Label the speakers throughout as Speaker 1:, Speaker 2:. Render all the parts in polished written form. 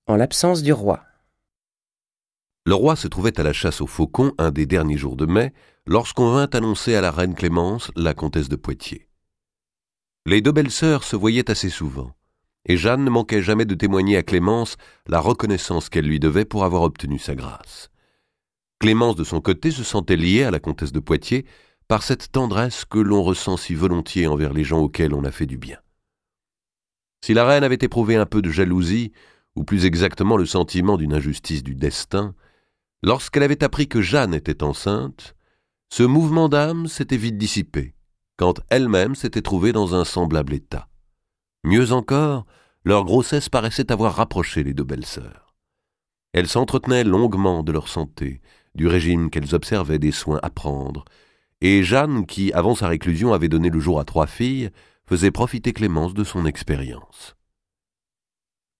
Speaker 1: En l'absence du roi.
Speaker 2: Le roi se trouvait à la chasse aux faucons un des derniers jours de mai, lorsqu'on vint annoncer à la reine Clémence, la comtesse de Poitiers. Les deux belles-sœurs se voyaient assez souvent, et Jeanne ne manquait jamais de témoigner à Clémence la reconnaissance qu'elle lui devait pour avoir obtenu sa grâce. Clémence, de son côté, se sentait liée à la comtesse de Poitiers par cette tendresse que l'on ressent si volontiers envers les gens auxquels on a fait du bien. Si la reine avait éprouvé un peu de jalousie, ou plus exactement le sentiment d'une injustice du destin, lorsqu'elle avait appris que Jeanne était enceinte, ce mouvement d'âme s'était vite dissipé, quand elle-même s'était trouvée dans un semblable état. Mieux encore, leur grossesse paraissait avoir rapproché les deux belles-sœurs. Elles s'entretenaient longuement de leur santé, du régime qu'elles observaient, des soins à prendre, et Jeanne, qui, avant sa réclusion, avait donné le jour à 3 filles, faisait profiter Clémence de son expérience.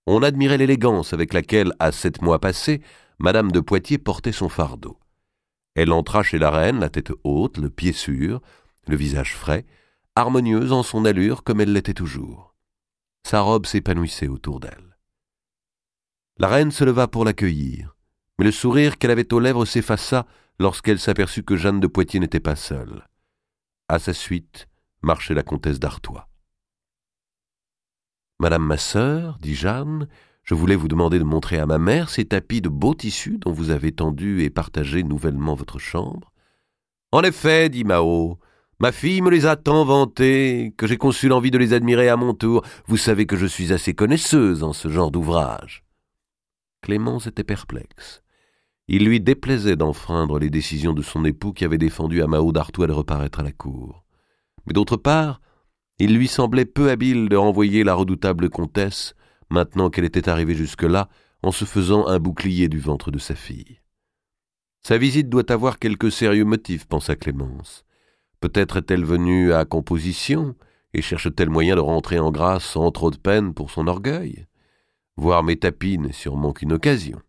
Speaker 2: On admirait l'élégance avec laquelle, à 7 mois passés, Madame de Poitiers portait son fardeau. Elle entra chez la reine, la tête haute, le pied sûr, le visage frais, harmonieuse en son allure comme elle l'était toujours. Sa robe s'épanouissait autour d'elle. La reine se leva pour l'accueillir, mais le sourire qu'elle avait aux lèvres s'effaça lorsqu'elle s'aperçut que Jeanne de Poitiers n'était pas seule. À sa suite marchait la comtesse d'Artois. « Madame ma sœur, dit Jeanne, je voulais vous demander de montrer à ma mère ces tapis de beau tissu dont vous avez tendu et partagé nouvellement votre chambre. »« En effet, dit Mao, ma fille me les a tant vantés que j'ai conçu l'envie de les admirer à mon tour. Vous savez que je suis assez connaisseuse en ce genre d'ouvrage. » Clémence était perplexe. Il lui déplaisait d'enfreindre les décisions de son époux qui avait défendu à Mao d'Artois de reparaître à la cour. Mais d'autre part, il lui semblait peu habile de renvoyer la redoutable comtesse, maintenant qu'elle était arrivée jusque-là, en se faisant un bouclier du ventre de sa fille. Sa visite doit avoir quelque sérieux motif, pensa Clémence. Peut-être est-elle venue à composition et cherche-t-elle moyen de rentrer en grâce sans trop de peine pour son orgueil. Voir mes tapis n'est sûrement qu'une occasion.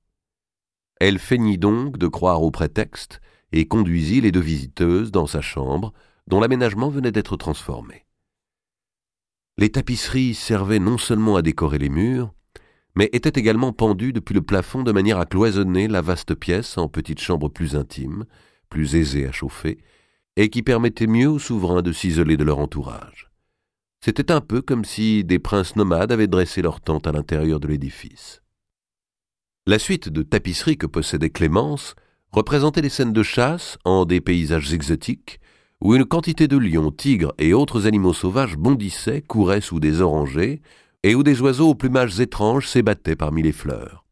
Speaker 2: Elle feignit donc de croire au prétexte et conduisit les deux visiteuses dans sa chambre, dont l'aménagement venait d'être transformé. Les tapisseries servaient non seulement à décorer les murs, mais étaient également pendues depuis le plafond de manière à cloisonner la vaste pièce en petites chambres plus intimes, plus aisées à chauffer, et qui permettaient mieux aux souverains de s'isoler de leur entourage. C'était un peu comme si des princes nomades avaient dressé leur tente à l'intérieur de l'édifice. La suite de tapisseries que possédait Clémence représentait des scènes de chasse en des paysages exotiques, où une quantité de lions, tigres et autres animaux sauvages bondissaient, couraient sous des orangers, et où des oiseaux aux plumages étranges s'ébattaient parmi les fleurs.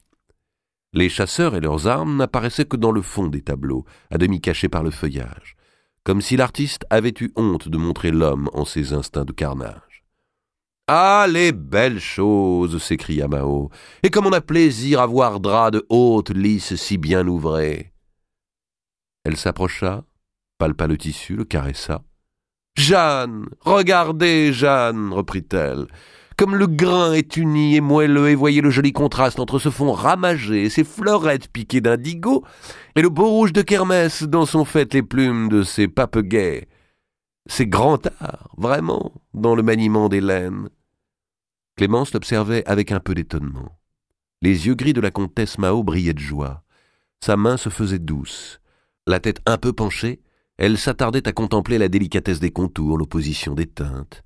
Speaker 2: Les chasseurs et leurs armes n'apparaissaient que dans le fond des tableaux, à demi cachés par le feuillage, comme si l'artiste avait eu honte de montrer l'homme en ses instincts de carnage. « Ah, les belles choses !» s'écria Mao. « Et comme on a plaisir à voir draps de haute lisse si bien ouvrés !» Elle s'approcha, palpa le tissu, le caressa. « Jeanne, regardez, Jeanne !» reprit-elle. « Comme le grain est uni et moelleux, et voyez le joli contraste entre ce fond ramagé et ces fleurettes piquées d'indigo, et le beau rouge de Kermès dont sont faites les plumes de ces papegaies. C'est grand art, vraiment, dans le maniement des laines. » Clémence l'observait avec un peu d'étonnement. Les yeux gris de la comtesse Mao brillaient de joie. Sa main se faisait douce. La tête un peu penchée, elle s'attardait à contempler la délicatesse des contours, l'opposition des teintes.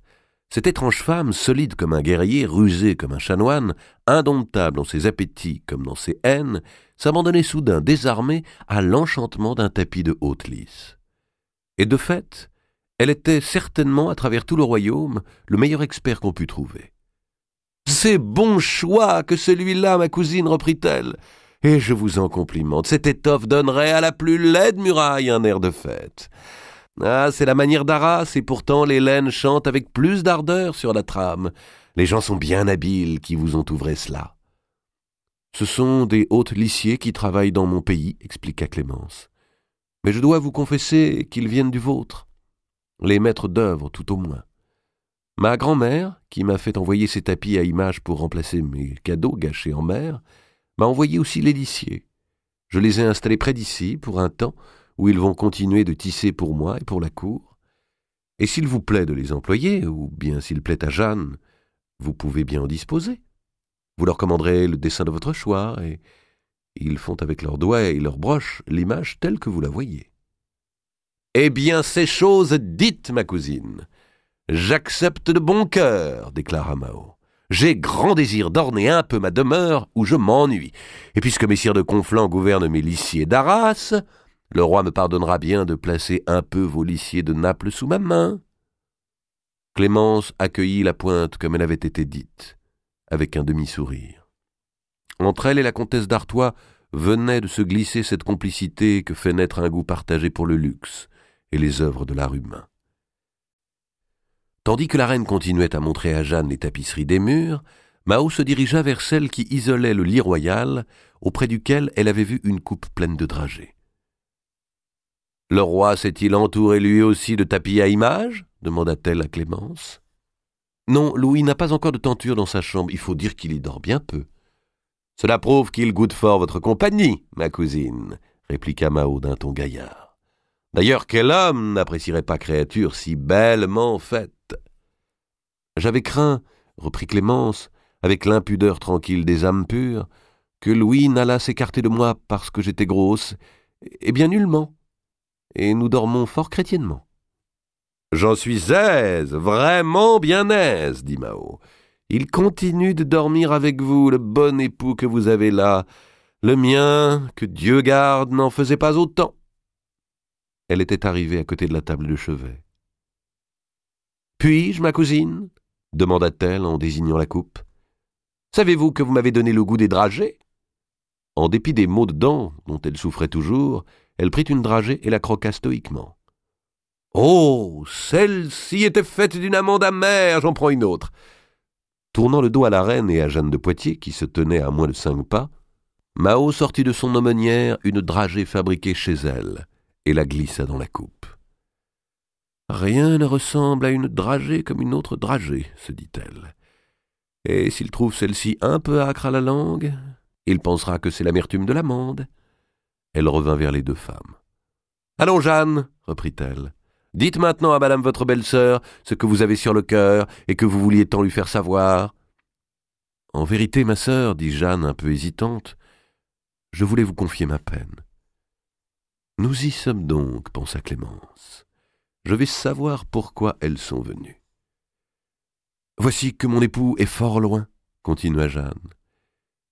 Speaker 2: Cette étrange femme, solide comme un guerrier, rusée comme un chanoine, indomptable dans ses appétits comme dans ses haines, s'abandonnait soudain, désarmée, à l'enchantement d'un tapis de haute lisse. Et de fait, elle était certainement, à travers tout le royaume, le meilleur expert qu'on pût trouver. « C'est bon choix que celui-là, ma cousine, reprit-elle. Et je vous en complimente, cette étoffe donnerait à la plus laide muraille un air de fête. Ah, c'est la manière d'Arras, et pourtant les laines chantent avec plus d'ardeur sur la trame. Les gens sont bien habiles qui vous ont ouvré cela. »« Ce sont des hôtes lissiers qui travaillent dans mon pays, expliqua Clémence. Mais je dois vous confesser qu'ils viennent du vôtre. Les maîtres d'œuvre, tout au moins. Ma grand-mère, qui m'a fait envoyer ces tapis à images pour remplacer mes cadeaux gâchés en mer, m'a envoyé aussi les lissiers. Je les ai installés près d'ici pour un temps où ils vont continuer de tisser pour moi et pour la cour. Et s'il vous plaît de les employer, ou bien s'il plaît à Jeanne, vous pouvez bien en disposer. » Vous leur commanderez le dessin de votre choix, et ils font avec leurs doigts et leurs broches l'image telle que vous la voyez. »« Eh bien, c'est chose dite, ma cousine. J'accepte de bon cœur, déclara Mao. J'ai grand désir d'orner un peu ma demeure où je m'ennuie. Et puisque messire de Conflans gouverne mes lissiers d'Arras, le roi me pardonnera bien de placer un peu vos lissiers de Naples sous ma main. » Clémence accueillit la pointe comme elle avait été dite, avec un demi-sourire. Entre elle et la comtesse d'Artois venait de se glisser cette complicité que fait naître un goût partagé pour le luxe et les œuvres de l'art humain. Tandis que la reine continuait à montrer à Jeanne les tapisseries des murs, Mao se dirigea vers celle qui isolait le lit royal, auprès duquel elle avait vu une coupe pleine de dragées. « Le roi s'est-il entouré lui aussi de tapis à images ?» demanda-t-elle à Clémence. « Non, Louis n'a pas encore de tenture dans sa chambre, il faut dire qu'il y dort bien peu. »« Cela prouve qu'il goûte fort votre compagnie, ma cousine, » répliqua Mao d'un ton gaillard. « D'ailleurs, quel homme n'apprécierait pas créature si bellement faite ?» « J'avais craint, reprit Clémence, avec l'impudeur tranquille des âmes pures, que Louis n'allât s'écarter de moi parce que j'étais grosse, eh bien nullement, et nous dormons fort chrétiennement. »« J'en suis aise, vraiment bien aise, dit Mao. Il continue de dormir avec vous, le bon époux que vous avez là. Le mien, que Dieu garde, n'en faisait pas autant. » Elle était arrivée à côté de la table de chevet. « Puis-je, ma cousine ?» demanda-t-elle en désignant la coupe. « Savez-vous que vous m'avez donné le goût des dragées ?» En dépit des maux de dents dont elle souffrait toujours, elle prit une dragée et la croqua stoïquement. « Oh, celle-ci était faite d'une amande amère, j'en prends une autre. » Tournant le dos à la reine et à Jeanne de Poitiers, qui se tenaient à moins de 5 pas, Mao sortit de son aumônière une dragée fabriquée chez elle et la glissa dans la coupe. « Rien ne ressemble à une dragée comme une autre dragée, se dit-elle. Et s'il trouve celle-ci un peu âcre à la langue, il pensera que c'est l'amertume de l'amande. » Elle revint vers les deux femmes. « Allons, Jeanne, reprit-elle, dites maintenant à madame votre belle-sœur ce que vous avez sur le cœur et que vous vouliez tant lui faire savoir. »« En vérité, ma sœur, dit Jeanne un peu hésitante, je voulais vous confier ma peine. »« Nous y sommes donc, pensa Clémence. Je vais savoir pourquoi elles sont venues. »« Voici que mon époux est fort loin, continua Jeanne.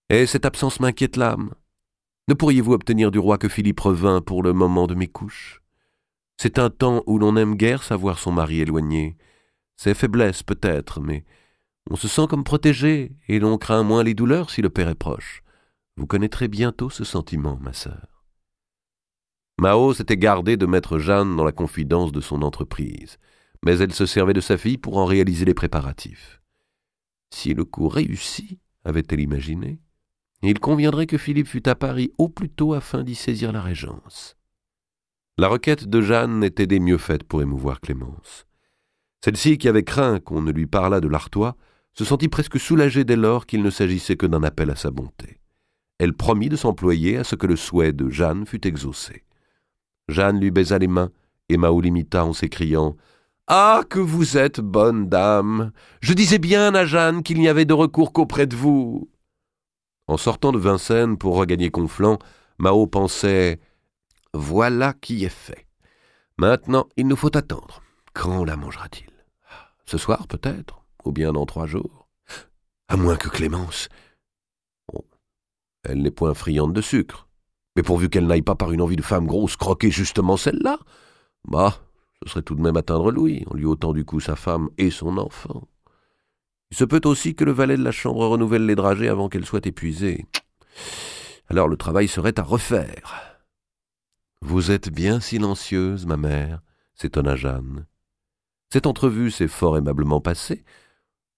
Speaker 2: Et cette absence m'inquiète l'âme. Ne pourriez-vous obtenir du roi que Philippe revînt pour le moment de mes couches? C'est un temps où l'on n'aime guère savoir son mari éloigné. C'est faiblesse peut-être, mais on se sent comme protégé et l'on craint moins les douleurs si le père est proche. Vous connaîtrez bientôt ce sentiment, ma sœur. » Mao s'était gardé de mettre Jeanne dans la confidence de son entreprise, mais elle se servait de sa fille pour en réaliser les préparatifs. Si le coup réussit, avait-elle imaginé, il conviendrait que Philippe fût à Paris au plus tôt afin d'y saisir la régence. La requête de Jeanne était des mieux faites pour émouvoir Clémence. Celle-ci, qui avait craint qu'on ne lui parlât de l'Artois, se sentit presque soulagée dès lors qu'il ne s'agissait que d'un appel à sa bonté. Elle promit de s'employer à ce que le souhait de Jeanne fût exaucé. Jeanne lui baisa les mains, et Mao l'imita en s'écriant « Ah, que vous êtes bonne dame! Je disais bien à Jeanne qu'il n'y avait de recours qu'auprès de vous. » En sortant de Vincennes pour regagner Conflans, Mao pensait « Voilà qui est fait. Maintenant, il nous faut attendre. Quand la mangera-t-il? Ce soir, peut-être, ou bien dans 3 jours. À moins que Clémence... Bon, elle n'est point friande de sucre. Mais pourvu qu'elle n'aille pas par une envie de femme grosse croquer justement celle-là, bah, ce serait tout de même atteindre Louis, en lui ôtant du coup sa femme et son enfant. Il se peut aussi que le valet de la chambre renouvelle les dragées avant qu'elles soient épuisées. Alors le travail serait à refaire. « Vous êtes bien silencieuse, ma mère, » s'étonna Jeanne. « Cette entrevue s'est fort aimablement passée.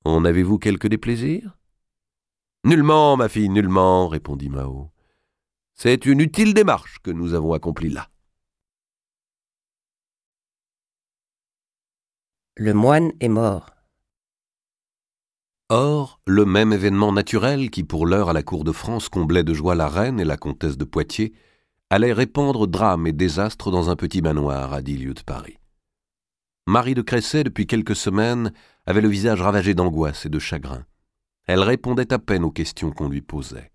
Speaker 2: En avez-vous quelque déplaisir ?»« Nullement, ma fille, nullement, » répondit Mao. « C'est une utile démarche que nous avons accomplie là. »
Speaker 1: Le moine est mort.
Speaker 2: Or, le même événement naturel qui pour l'heure à la cour de France comblait de joie la reine et la comtesse de Poitiers allait répandre drame et désastre dans un petit manoir à 10 lieues de Paris. Marie de Cressay, depuis quelques semaines, avait le visage ravagé d'angoisse et de chagrin. Elle répondait à peine aux questions qu'on lui posait.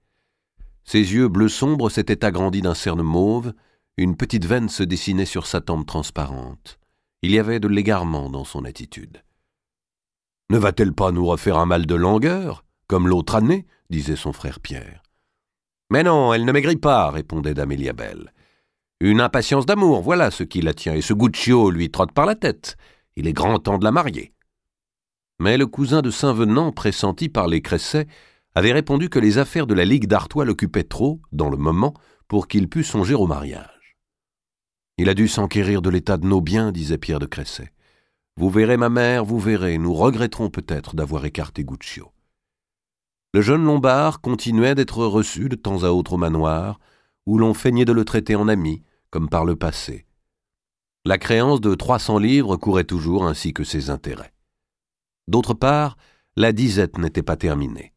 Speaker 2: Ses yeux bleu sombre s'étaient agrandis d'un cerne mauve, une petite veine se dessinait sur sa tempe transparente. Il y avait de l'égarement dans son attitude. « Ne va-t-elle pas nous refaire un mal de langueur, comme l'autre année ?» disait son frère Pierre. « Mais non, elle ne maigrit pas, » répondait dame Éliabelle. « Une impatience d'amour, voilà ce qui la tient, et ce Guccio lui trotte par la tête. Il est grand temps de la marier. » Mais le cousin de Saint-Venant, pressenti par les Cresset, avait répondu que les affaires de la Ligue d'Artois l'occupaient trop, dans le moment, pour qu'il pût songer au mariage. « Il a dû s'enquérir de l'état de nos biens, disait Pierre de Cresset. Vous verrez, ma mère, vous verrez, nous regretterons peut-être d'avoir écarté Guccio. » Le jeune Lombard continuait d'être reçu de temps à autre au manoir, où l'on feignait de le traiter en ami, comme par le passé. La créance de 300 livres courait toujours, ainsi que ses intérêts. D'autre part, la disette n'était pas terminée.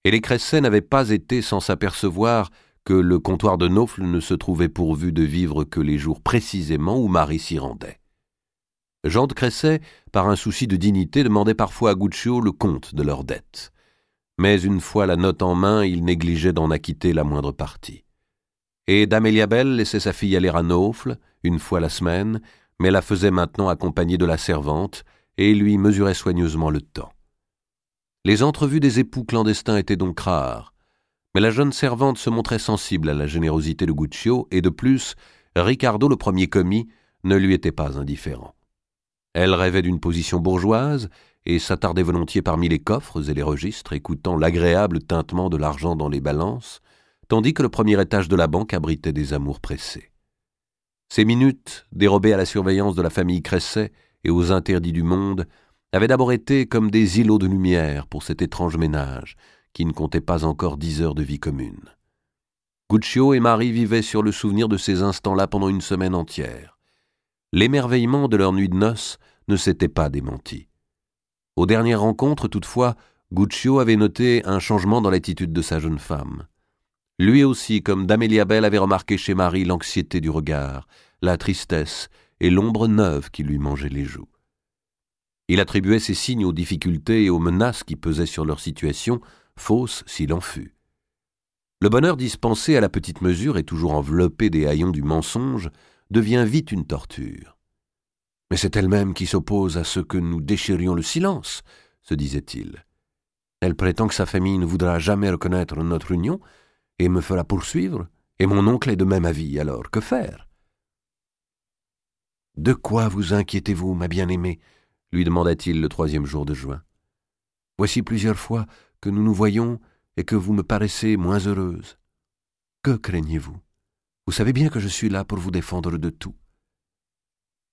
Speaker 2: Et les Cresset n'avaient pas été sans s'apercevoir que le comptoir de Naufle ne se trouvait pourvu de vivres que les jours précisément où Marie s'y rendait. Jean de Cresset, par un souci de dignité, demandait parfois à Guccio le compte de leurs dettes. Mais une fois la note en main, il négligeait d'en acquitter la moindre partie. Et dame Éliabelle laissait sa fille aller à Naufle, une fois la semaine, mais la faisait maintenant accompagner de la servante, et lui mesurait soigneusement le temps. Les entrevues des époux clandestins étaient donc rares, mais la jeune servante se montrait sensible à la générosité de Guccio, et de plus, Ricardo, le premier commis, ne lui était pas indifférent. Elle rêvait d'une position bourgeoise, et s'attardait volontiers parmi les coffres et les registres, écoutant l'agréable tintement de l'argent dans les balances, tandis que le premier étage de la banque abritait des amours pressés. Ces minutes, dérobées à la surveillance de la famille Cresset et aux interdits du monde, avaient d'abord été comme des îlots de lumière pour cet étrange ménage, qui ne comptait pas encore 10 heures de vie commune. Guccio et Marie vivaient sur le souvenir de ces instants-là pendant une semaine entière. L'émerveillement de leur nuit de noces ne s'était pas démenti. Aux dernières rencontres, toutefois, Guccio avait noté un changement dans l'attitude de sa jeune femme. Lui aussi, comme dame Éliabelle, avait remarqué chez Marie l'anxiété du regard, la tristesse et l'ombre neuve qui lui mangeait les joues. Il attribuait ces signes aux difficultés et aux menaces qui pesaient sur leur situation, fausse s'il en fut. Le bonheur dispensé à la petite mesure et toujours enveloppé des haillons du mensonge devient vite une torture. « Mais c'est elle-même qui s'oppose à ce que nous déchirions le silence, » se disait-il. « Elle prétend que sa famille ne voudra jamais reconnaître notre union et me fera poursuivre, et mon oncle est de même avis, alors que faire ?»« De quoi vous inquiétez-vous, ma bien-aimée ?» lui demanda-t-il le 3e jour de juin. « Voici plusieurs fois que nous nous voyons et que vous me paraissez moins heureuse. Que craignez-vous? Vous savez bien que je suis là pour vous défendre de tout. »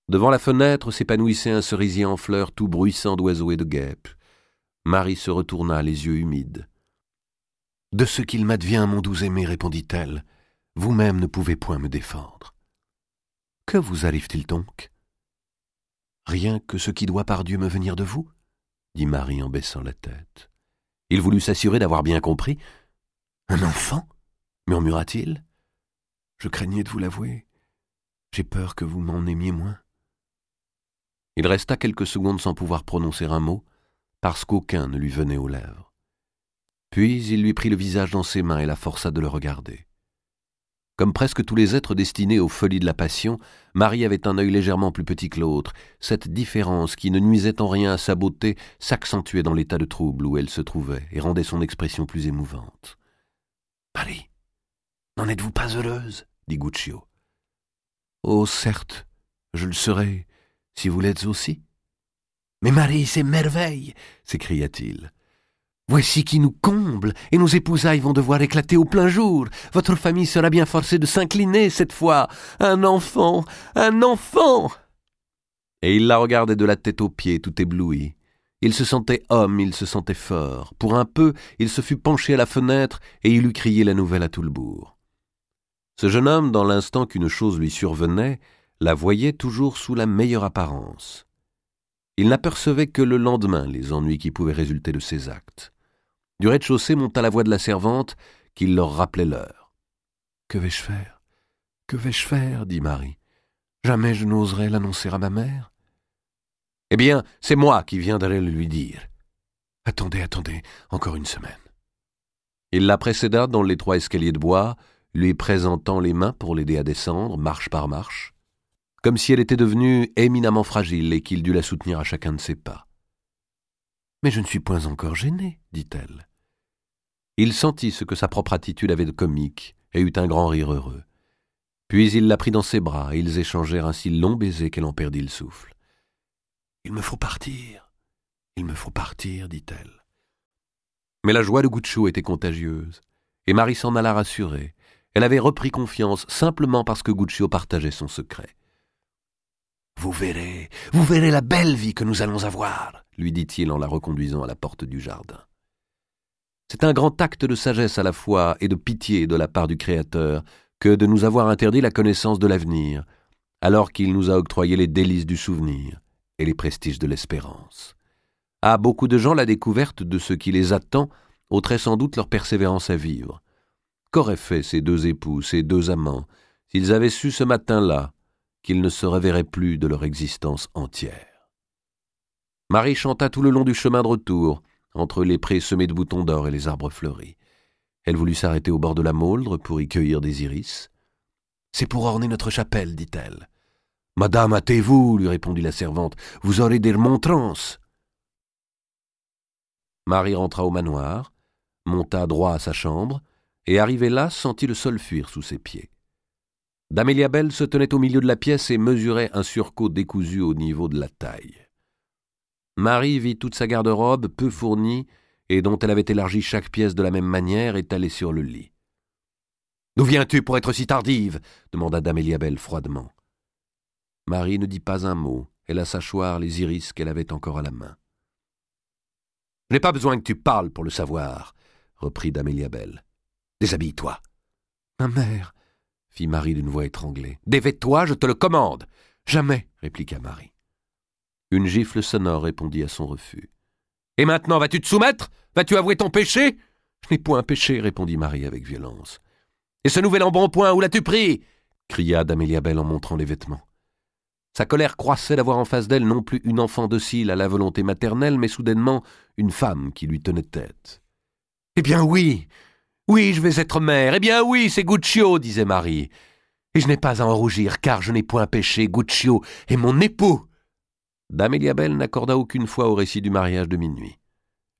Speaker 2: Devant la fenêtre s'épanouissait un cerisier en fleurs tout bruissant d'oiseaux et de guêpes. Marie se retourna, les yeux humides. « De ce qu'il m'advient, mon doux aimé, répondit-elle, vous-même ne pouvez point me défendre. »« Que vous arrive-t-il donc ? » ?»« Rien que ce qui doit par Dieu me venir de vous, » dit Marie en baissant la tête. Il voulut s'assurer d'avoir bien compris. « Un enfant ?» murmura-t-il. « Je craignais de vous l'avouer. J'ai peur que vous m'en aimiez moins. » Il resta quelques secondes sans pouvoir prononcer un mot, parce qu'aucun ne lui venait aux lèvres. Puis il lui prit le visage dans ses mains et la força de le regarder. Comme presque tous les êtres destinés aux folies de la passion, Marie avait un œil légèrement plus petit que l'autre. Cette différence, qui ne nuisait en rien à sa beauté, s'accentuait dans l'état de trouble où elle se trouvait et rendait son expression plus émouvante. « Marie, n'en êtes-vous pas heureuse ?» dit Guccio. « Oh, certes, je le serai, si vous l'êtes aussi. »« Mais Marie, c'est merveille !» s'écria-t-il. « Voici qui nous comble, et nos épousailles vont devoir éclater au plein jour. Votre famille sera bien forcée de s'incliner cette fois. Un enfant, un enfant !» Et il la regardait de la tête aux pieds, tout ébloui. Il se sentait homme, il se sentait fort. Pour un peu, il se fut penché à la fenêtre et il eut crié la nouvelle à tout le bourg. Ce jeune homme, dans l'instant qu'une chose lui survenait, la voyait toujours sous la meilleure apparence. Il n'apercevait que le lendemain les ennuis qui pouvaient résulter de ses actes. Du rez-de-chaussée monta la voix de la servante qui leur rappelait l'heure. « Que vais-je faire? Que vais-je faire ?» dit Marie. « Jamais je n'oserais l'annoncer à ma mère. »« Eh bien, c'est moi qui viendrai le lui dire. » « Attendez, encore une semaine. » Il la précéda dans l'étroit escalier de bois, lui présentant les mains pour l'aider à descendre, marche par marche, comme si elle était devenue éminemment fragile et qu'il dût la soutenir à chacun de ses pas. « Mais je ne suis point encore gêné, dit-elle. » Il sentit ce que sa propre attitude avait de comique et eut un grand rire heureux. Puis il la prit dans ses bras et ils échangèrent un si long baiser qu'elle en perdit le souffle. « Il me faut partir, dit-elle. Mais la joie de Guccio était contagieuse, et Marie s'en alla rassurée. Elle avait repris confiance simplement parce que Guccio partageait son secret. « Vous verrez la belle vie que nous allons avoir, » lui dit-il en la reconduisant à la porte du jardin. C'est un grand acte de sagesse à la fois et de pitié de la part du Créateur que de nous avoir interdit la connaissance de l'avenir, alors qu'il nous a octroyé les délices du souvenir et les prestiges de l'espérance. À beaucoup de gens, la découverte de ce qui les attend ôterait sans doute leur persévérance à vivre. Qu'auraient fait ces deux époux, ces deux amants, s'ils avaient su ce matin-là qu'ils ne se reverraient plus de leur existence entière? Marie chanta tout le long du chemin de retour, entre les prés semés de boutons d'or et les arbres fleuris. Elle voulut s'arrêter au bord de la Mauldre pour y cueillir des iris. « C'est pour orner notre chapelle, dit-elle. »« Madame, hâtez-vous, lui répondit la servante, vous aurez des remontrances. » Marie rentra au manoir, monta droit à sa chambre, et arrivée là, sentit le sol fuir sous ses pieds. D'Amélia Belle se tenait au milieu de la pièce et mesurait un surcot décousu au niveau de la taille. Marie vit toute sa garde-robe peu fournie et dont elle avait élargi chaque pièce de la même manière étalée sur le lit. « D'où viens-tu pour être si tardive ?» demanda d'Amélia Belle froidement. Marie ne dit pas un mot, elle alla s'asseoir les iris qu'elle avait encore à la main. « Je n'ai pas besoin que tu parles pour le savoir, » reprit d'Amélia Belle. « Déshabille-toi. »« Ma mère, » fit Marie d'une voix étranglée. « Dévêt-toi, je te le commande. »« Jamais, » répliqua Marie. Une gifle sonore répondit à son refus. « Et maintenant, vas-tu te soumettre? Vas-tu avouer ton péché ?»« Je n'ai point péché, » répondit Marie avec violence. « Et ce nouvel embonpoint, où l'as-tu pris ?» cria d'Amélia Belle en montrant les vêtements. Sa colère croissait d'avoir en face d'elle non plus une enfant docile à la volonté maternelle, mais soudainement une femme qui lui tenait tête. « Eh bien oui, je vais être mère, eh bien oui, c'est Guccio, disait Marie. Et je n'ai pas à en rougir, car je n'ai point péché, Guccio est mon époux. » D'Amélia Belle n'accorda aucune foi au récit du mariage de minuit.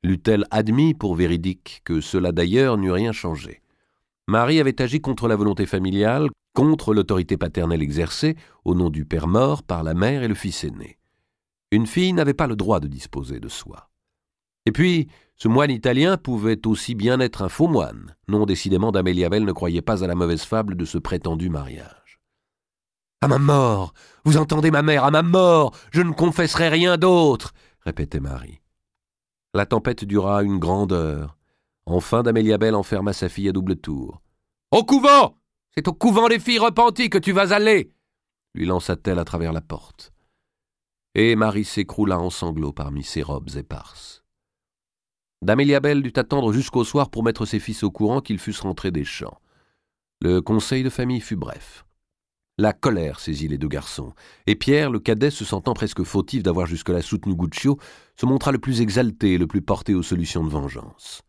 Speaker 2: L'eût-elle admis pour véridique que cela d'ailleurs n'eût rien changé? Marie avait agi contre la volonté familiale, contre l'autorité paternelle exercée au nom du père mort par la mère et le fils aîné. Une fille n'avait pas le droit de disposer de soi. Et puis, ce moine italien pouvait aussi bien être un faux moine. Non, décidément, d'Amélia Belle ne croyait pas à la mauvaise fable de ce prétendu mariage. « À ma mort, vous entendez ma mère, à ma mort, je ne confesserai rien d'autre !» répétait Marie. La tempête dura une grande heure. Enfin, d'Amélia Belle enferma sa fille à double tour. « Au couvent! C'est au couvent des filles repenties que tu vas aller !» lui lança-t-elle à travers la porte. Et Marie s'écroula en sanglots parmi ses robes éparses. D'Amélia Belle dut attendre jusqu'au soir pour mettre ses fils au courant qu'ils fussent rentrés des champs. Le conseil de famille fut bref. La colère saisit les deux garçons, et Pierre, le cadet, se sentant presque fautif d'avoir jusque-là soutenu Guccio, se montra le plus exalté et le plus porté aux solutions de vengeance.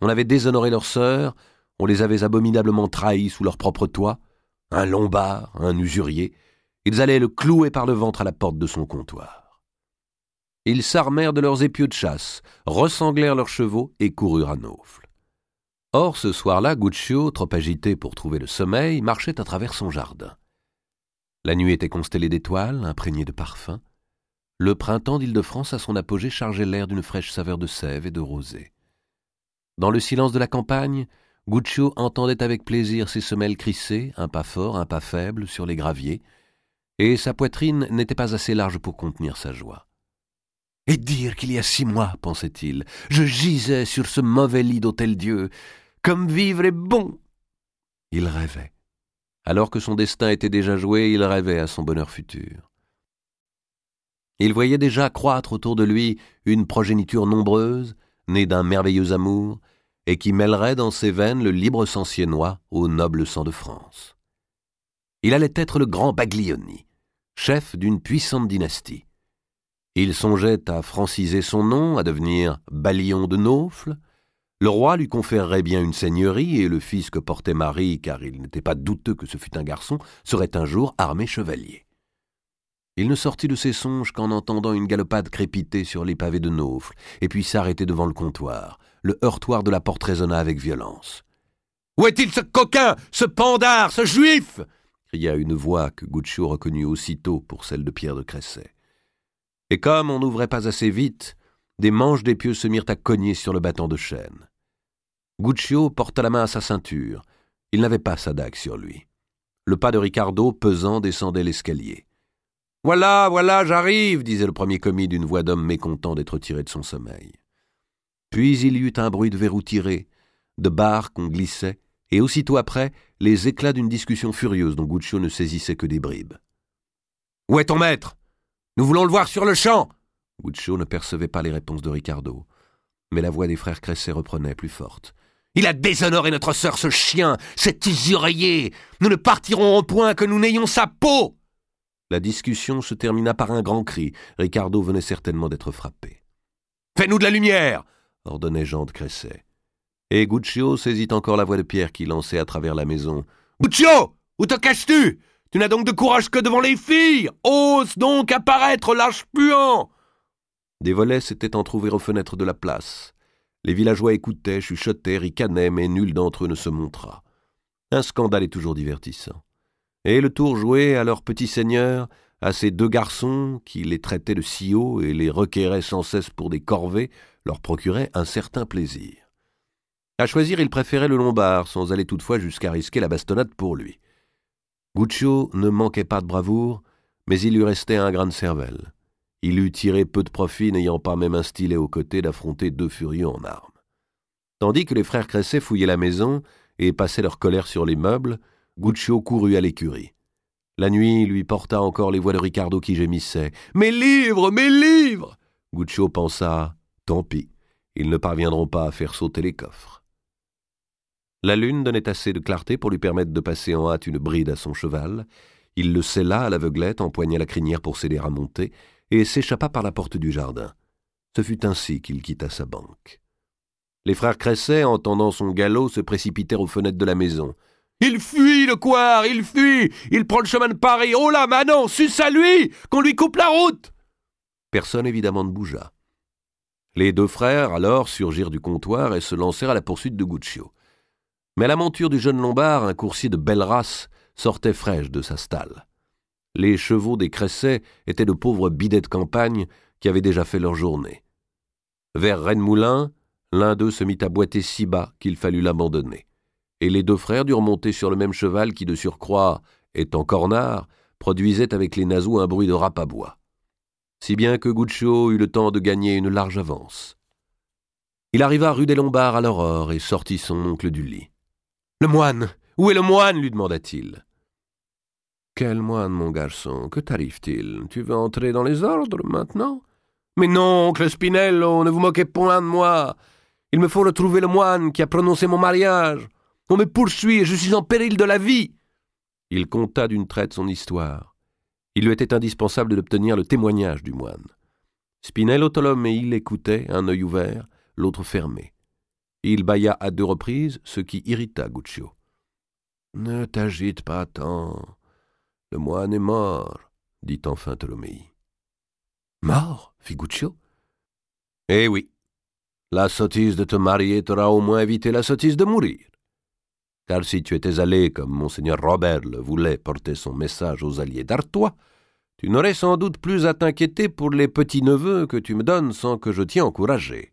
Speaker 2: On avait déshonoré leur sœur, on les avait abominablement trahis sous leur propre toit, un lombard, un usurier, ils allaient le clouer par le ventre à la porte de son comptoir. Ils s'armèrent de leurs épieux de chasse, ressanglèrent leurs chevaux et coururent à Naufle. Or, ce soir-là, Guccio, trop agité pour trouver le sommeil, marchait à travers son jardin. La nuit était constellée d'étoiles, imprégnée de parfums. Le printemps d'Île-de-France à son apogée chargeait l'air d'une fraîche saveur de sève et de rosée. Dans le silence de la campagne, Guccio entendait avec plaisir ses semelles crisser, un pas fort, un pas faible, sur les graviers, et sa poitrine n'était pas assez large pour contenir sa joie. « Et dire qu'il y a 6 mois, pensait-il, je gisais sur ce mauvais lit d'Hôtel-Dieu, comme vivre est bon !» Il rêvait. Alors que son destin était déjà joué, il rêvait à son bonheur futur. Il voyait déjà croître autour de lui une progéniture nombreuse, née d'un merveilleux amour, et qui mêlerait dans ses veines le libre sang siennois au noble sang de France. Il allait être le grand Baglioni, chef d'une puissante dynastie. Il songeait à franciser son nom, à devenir Balion de Naufle. Le roi lui conférerait bien une seigneurie et le fils que portait Marie, car il n'était pas douteux que ce fût un garçon, serait un jour armé chevalier. Il ne sortit de ses songes qu'en entendant une galopade crépiter sur les pavés de Naufle, et puis s'arrêter devant le comptoir. Le heurtoir de la porte résonna avec violence. « Où est-il ce coquin, ce pendard, ce juif ?» cria une voix que Guccio reconnut aussitôt pour celle de Pierre de Cresset. Et comme on n'ouvrait pas assez vite, des manches d'épieu se mirent à cogner sur le battant de chêne. Guccio porta la main à sa ceinture. Il n'avait pas sa dague sur lui. Le pas de Ricardo, pesant, descendait l'escalier. « Voilà, voilà, j'arrive !» disait le premier commis d'une voix d'homme mécontent d'être tiré de son sommeil. Puis il y eut un bruit de verrou tiré, de barres qu'on glissait, et aussitôt après, les éclats d'une discussion furieuse dont Guccio ne saisissait que des bribes. « Où est ton maître ? Nous voulons le voir sur le champ !» Guccio ne percevait pas les réponses de Ricardo, mais la voix des frères Cresset reprenait plus forte. « Il a déshonoré notre sœur, ce chien, cet usurier. Nous ne partirons au point que nous n'ayons sa peau !» La discussion se termina par un grand cri. Ricardo venait certainement d'être frappé. « Fais-nous de la lumière !» ordonnait Jean de Cresset. Et Guccio saisit encore la voix de Pierre qui lançait à travers la maison. « Guccio, où te caches-tu ? Tu n'as donc de courage que devant les filles. Ose donc apparaître, lâche puant !» Des volets s'étaient entr'ouverts aux fenêtres de la place. Les villageois écoutaient, chuchotaient, ricanaient, mais nul d'entre eux ne se montra. Un scandale est toujours divertissant. Et le tour joué à leur petit seigneur, à ces deux garçons qui les traitaient de si haut et les requéraient sans cesse pour des corvées, leur procurait un certain plaisir. À choisir, il préférait le Lombard, sans aller toutefois jusqu'à risquer la bastonnade pour lui. Guccio ne manquait pas de bravoure, mais il lui restait un grain de cervelle. Il eût tiré peu de profit, n'ayant pas même un stylet au côté, d'affronter deux furieux en armes. Tandis que les frères Cresset fouillaient la maison et passaient leur colère sur les meubles, Guccio courut à l'écurie. La nuit lui porta encore les voix de Ricardo qui gémissait. « Mes livres, mes livres !» Guccio pensa « Tant pis, ils ne parviendront pas à faire sauter les coffres. » La lune donnait assez de clarté pour lui permettre de passer en hâte une bride à son cheval. Il le sella à l'aveuglette, empoigna la crinière pour s'aider à monter, et s'échappa par la porte du jardin. Ce fut ainsi qu'il quitta sa banque. Les frères Cresset, entendant son galop, se précipitèrent aux fenêtres de la maison. « Il fuit, le couard, il fuit! Il prend le chemin de Paris! Oh là, Manon, sus à lui! Qu'on lui coupe la route !» Personne évidemment ne bougea. Les deux frères, alors, surgirent du comptoir et se lancèrent à la poursuite de Guccio. Mais la monture du jeune Lombard, un coursier de belle race, sortait fraîche de sa stalle. Les chevaux des Cresset étaient de pauvres bidets de campagne qui avaient déjà fait leur journée. Vers Rennemoulin, l'un d'eux se mit à boiter si bas qu'il fallut l'abandonner. Et les deux frères durent monter sur le même cheval qui, de surcroît, étant cornard, produisait avec les naseaux un bruit de râpe à bois. Si bien que Guccio eut le temps de gagner une large avance. Il arriva rue des Lombards à l'aurore et sortit son oncle du lit. « Le moine! Où est le moine ?» lui demanda-t-il. « Quel moine, mon garçon? Que t'arrive-t-il? Tu veux entrer dans les ordres, maintenant? »« Mais non, oncle Spinello, ne vous moquez point de moi. Il me faut retrouver le moine qui a prononcé mon mariage. On me poursuit et je suis en péril de la vie. » Il conta d'une traite son histoire. Il lui était indispensable d'obtenir le témoignage du moine. Spinello Tolomei l'écoutait, un œil ouvert, l'autre fermé. Il bâilla à 2 reprises, ce qui irrita Guccio. « Ne t'agite pas tant. Le moine est mort, dit enfin Tolomei. « Mort ?» fit Guccio. « Eh oui. La sottise de te marier t'aura au moins évité la sottise de mourir. Car si tu étais allé, comme monseigneur Robert le voulait, porter son message aux alliés d'Artois, tu n'aurais sans doute plus à t'inquiéter pour les petits-neveux que tu me donnes sans que je t'y encouragé.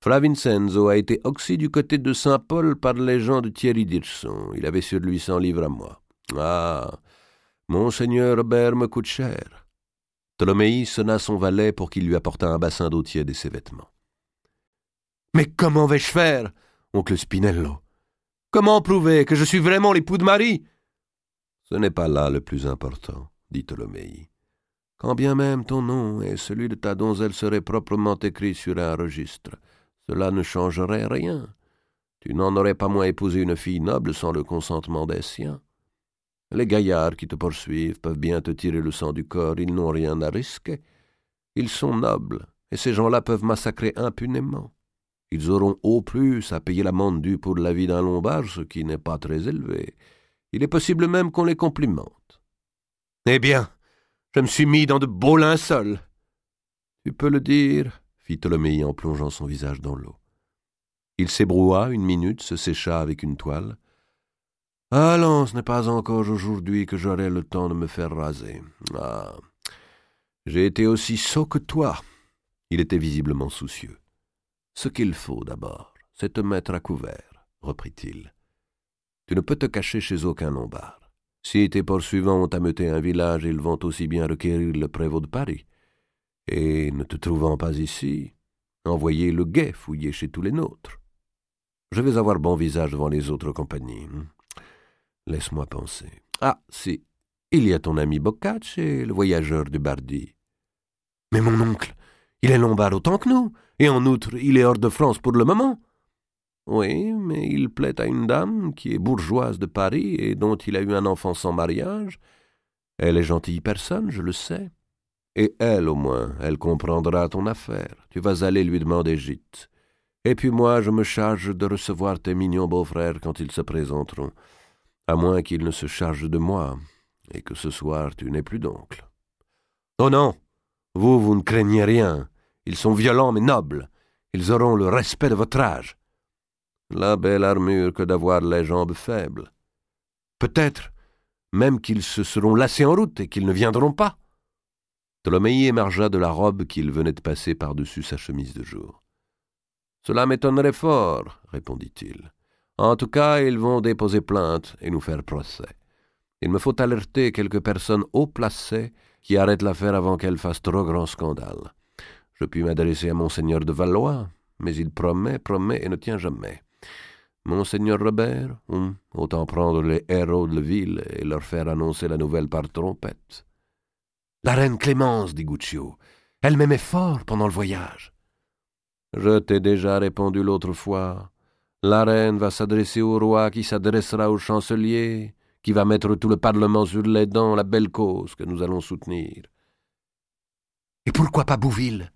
Speaker 2: Fra Vincenzo a été oxy du côté de Saint-Paul par les gens de Thierry d'Hirson. Il avait sur lui 100 livres à moi. Ah, monseigneur Robert me coûte cher. » Tolomei sonna son valet pour qu'il lui apportât un bassin d'eau tiède et ses vêtements. « Mais comment vais-je faire, oncle Spinello? Comment prouver que je suis vraiment l'époux de Marie ?»« Ce n'est pas là le plus important, » dit Tolomei. « Quand bien même ton nom et celui de ta donzelle seraient proprement écrits sur un registre, cela ne changerait rien. Tu n'en aurais pas moins épousé une fille noble sans le consentement des siens. Les gaillards qui te poursuivent peuvent bien te tirer le sang du corps, ils n'ont rien à risquer. Ils sont nobles, et ces gens-là peuvent massacrer impunément. Ils auront au plus à payer l'amende due pour la vie d'un lombard, ce qui n'est pas très élevé. Il est possible même qu'on les complimente. Eh bien, je me suis mis dans de beaux linceuls. Tu peux le dire, fit Tholomyès en plongeant son visage dans l'eau. Il s'ébroua une minute, se sécha avec une toile. Allons, ce n'est pas encore aujourd'hui que j'aurai le temps de me faire raser. Ah, j'ai été aussi sot que toi. Il était visiblement soucieux. Ce qu'il faut d'abord, c'est te mettre à couvert, reprit-il. Tu ne peux te cacher chez aucun lombard. Si tes poursuivants ont ameuté un village, ils vont aussi bien requérir le prévôt de Paris. Et, ne te trouvant pas ici, envoyer le guet fouiller chez tous les nôtres. Je vais avoir bon visage devant les autres compagnies. Laisse-moi penser. Ah, si, il y a ton ami Boccace, le voyageur du Bardi. Mais mon oncle, il est lombard autant que nous, et en outre, il est hors de France pour le moment. Oui, mais il plaît à une dame qui est bourgeoise de Paris et dont il a eu un enfant sans mariage. Elle est gentille personne, je le sais. Et elle, au moins, elle comprendra ton affaire. Tu vas aller lui demander gîte. Et puis moi, je me charge de recevoir tes mignons beaux-frères quand ils se présenteront, à moins qu'ils ne se chargent de moi, et que ce soir tu n'aies plus d'oncle. Oh non, vous ne craignez rien. Ils sont violents mais nobles. Ils auront le respect de votre âge. La belle armure que d'avoir les jambes faibles. Peut-être même qu'ils se seront lassés en route et qu'ils ne viendront pas. Tholomyès émargea de la robe qu'il venait de passer par-dessus sa chemise de jour. « Cela m'étonnerait fort, » répondit-il. « En tout cas, ils vont déposer plainte et nous faire procès. Il me faut alerter quelques personnes haut placées qui arrêtent l'affaire avant qu'elle fasse trop grand scandale. Je puis m'adresser à Monseigneur de Valois, mais il promet et ne tient jamais. Monseigneur Robert, autant prendre les héros de la ville et leur faire annoncer la nouvelle par trompette. »« La reine Clémence, dit Guccio, elle m'aimait fort pendant le voyage. »« Je t'ai déjà répondu l'autre fois. La reine va s'adresser au roi qui s'adressera au chancelier, qui va mettre tout le Parlement sur les dents, la belle cause que nous allons soutenir. »« Et pourquoi pas Bouville ?»«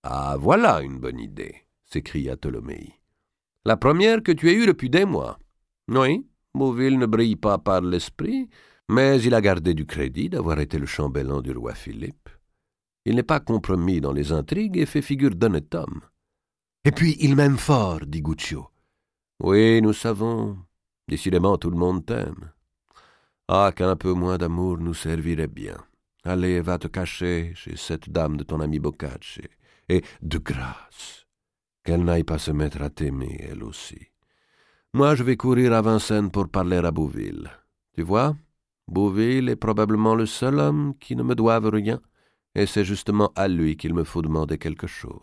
Speaker 2: Ah, voilà une bonne idée, » s'écria Tholomyès. « La première que tu aies eue depuis des mois. Oui, Bouville ne brille pas par l'esprit, mais il a gardé du crédit d'avoir été le chambellan du roi Philippe. Il n'est pas compromis dans les intrigues et fait figure d'honnête homme. Et puis il m'aime fort, dit Guccio. Oui, nous savons. Décidément, tout le monde t'aime. Ah, qu'un peu moins d'amour nous servirait bien. Allez, va te cacher chez cette dame de ton ami Boccace. Et, de grâce, qu'elle n'aille pas se mettre à t'aimer, elle aussi. Moi, je vais courir à Vincennes pour parler à Bouville. Tu vois, Bouville est probablement le seul homme qui ne me doive rien, et c'est justement à lui qu'il me faut demander quelque chose.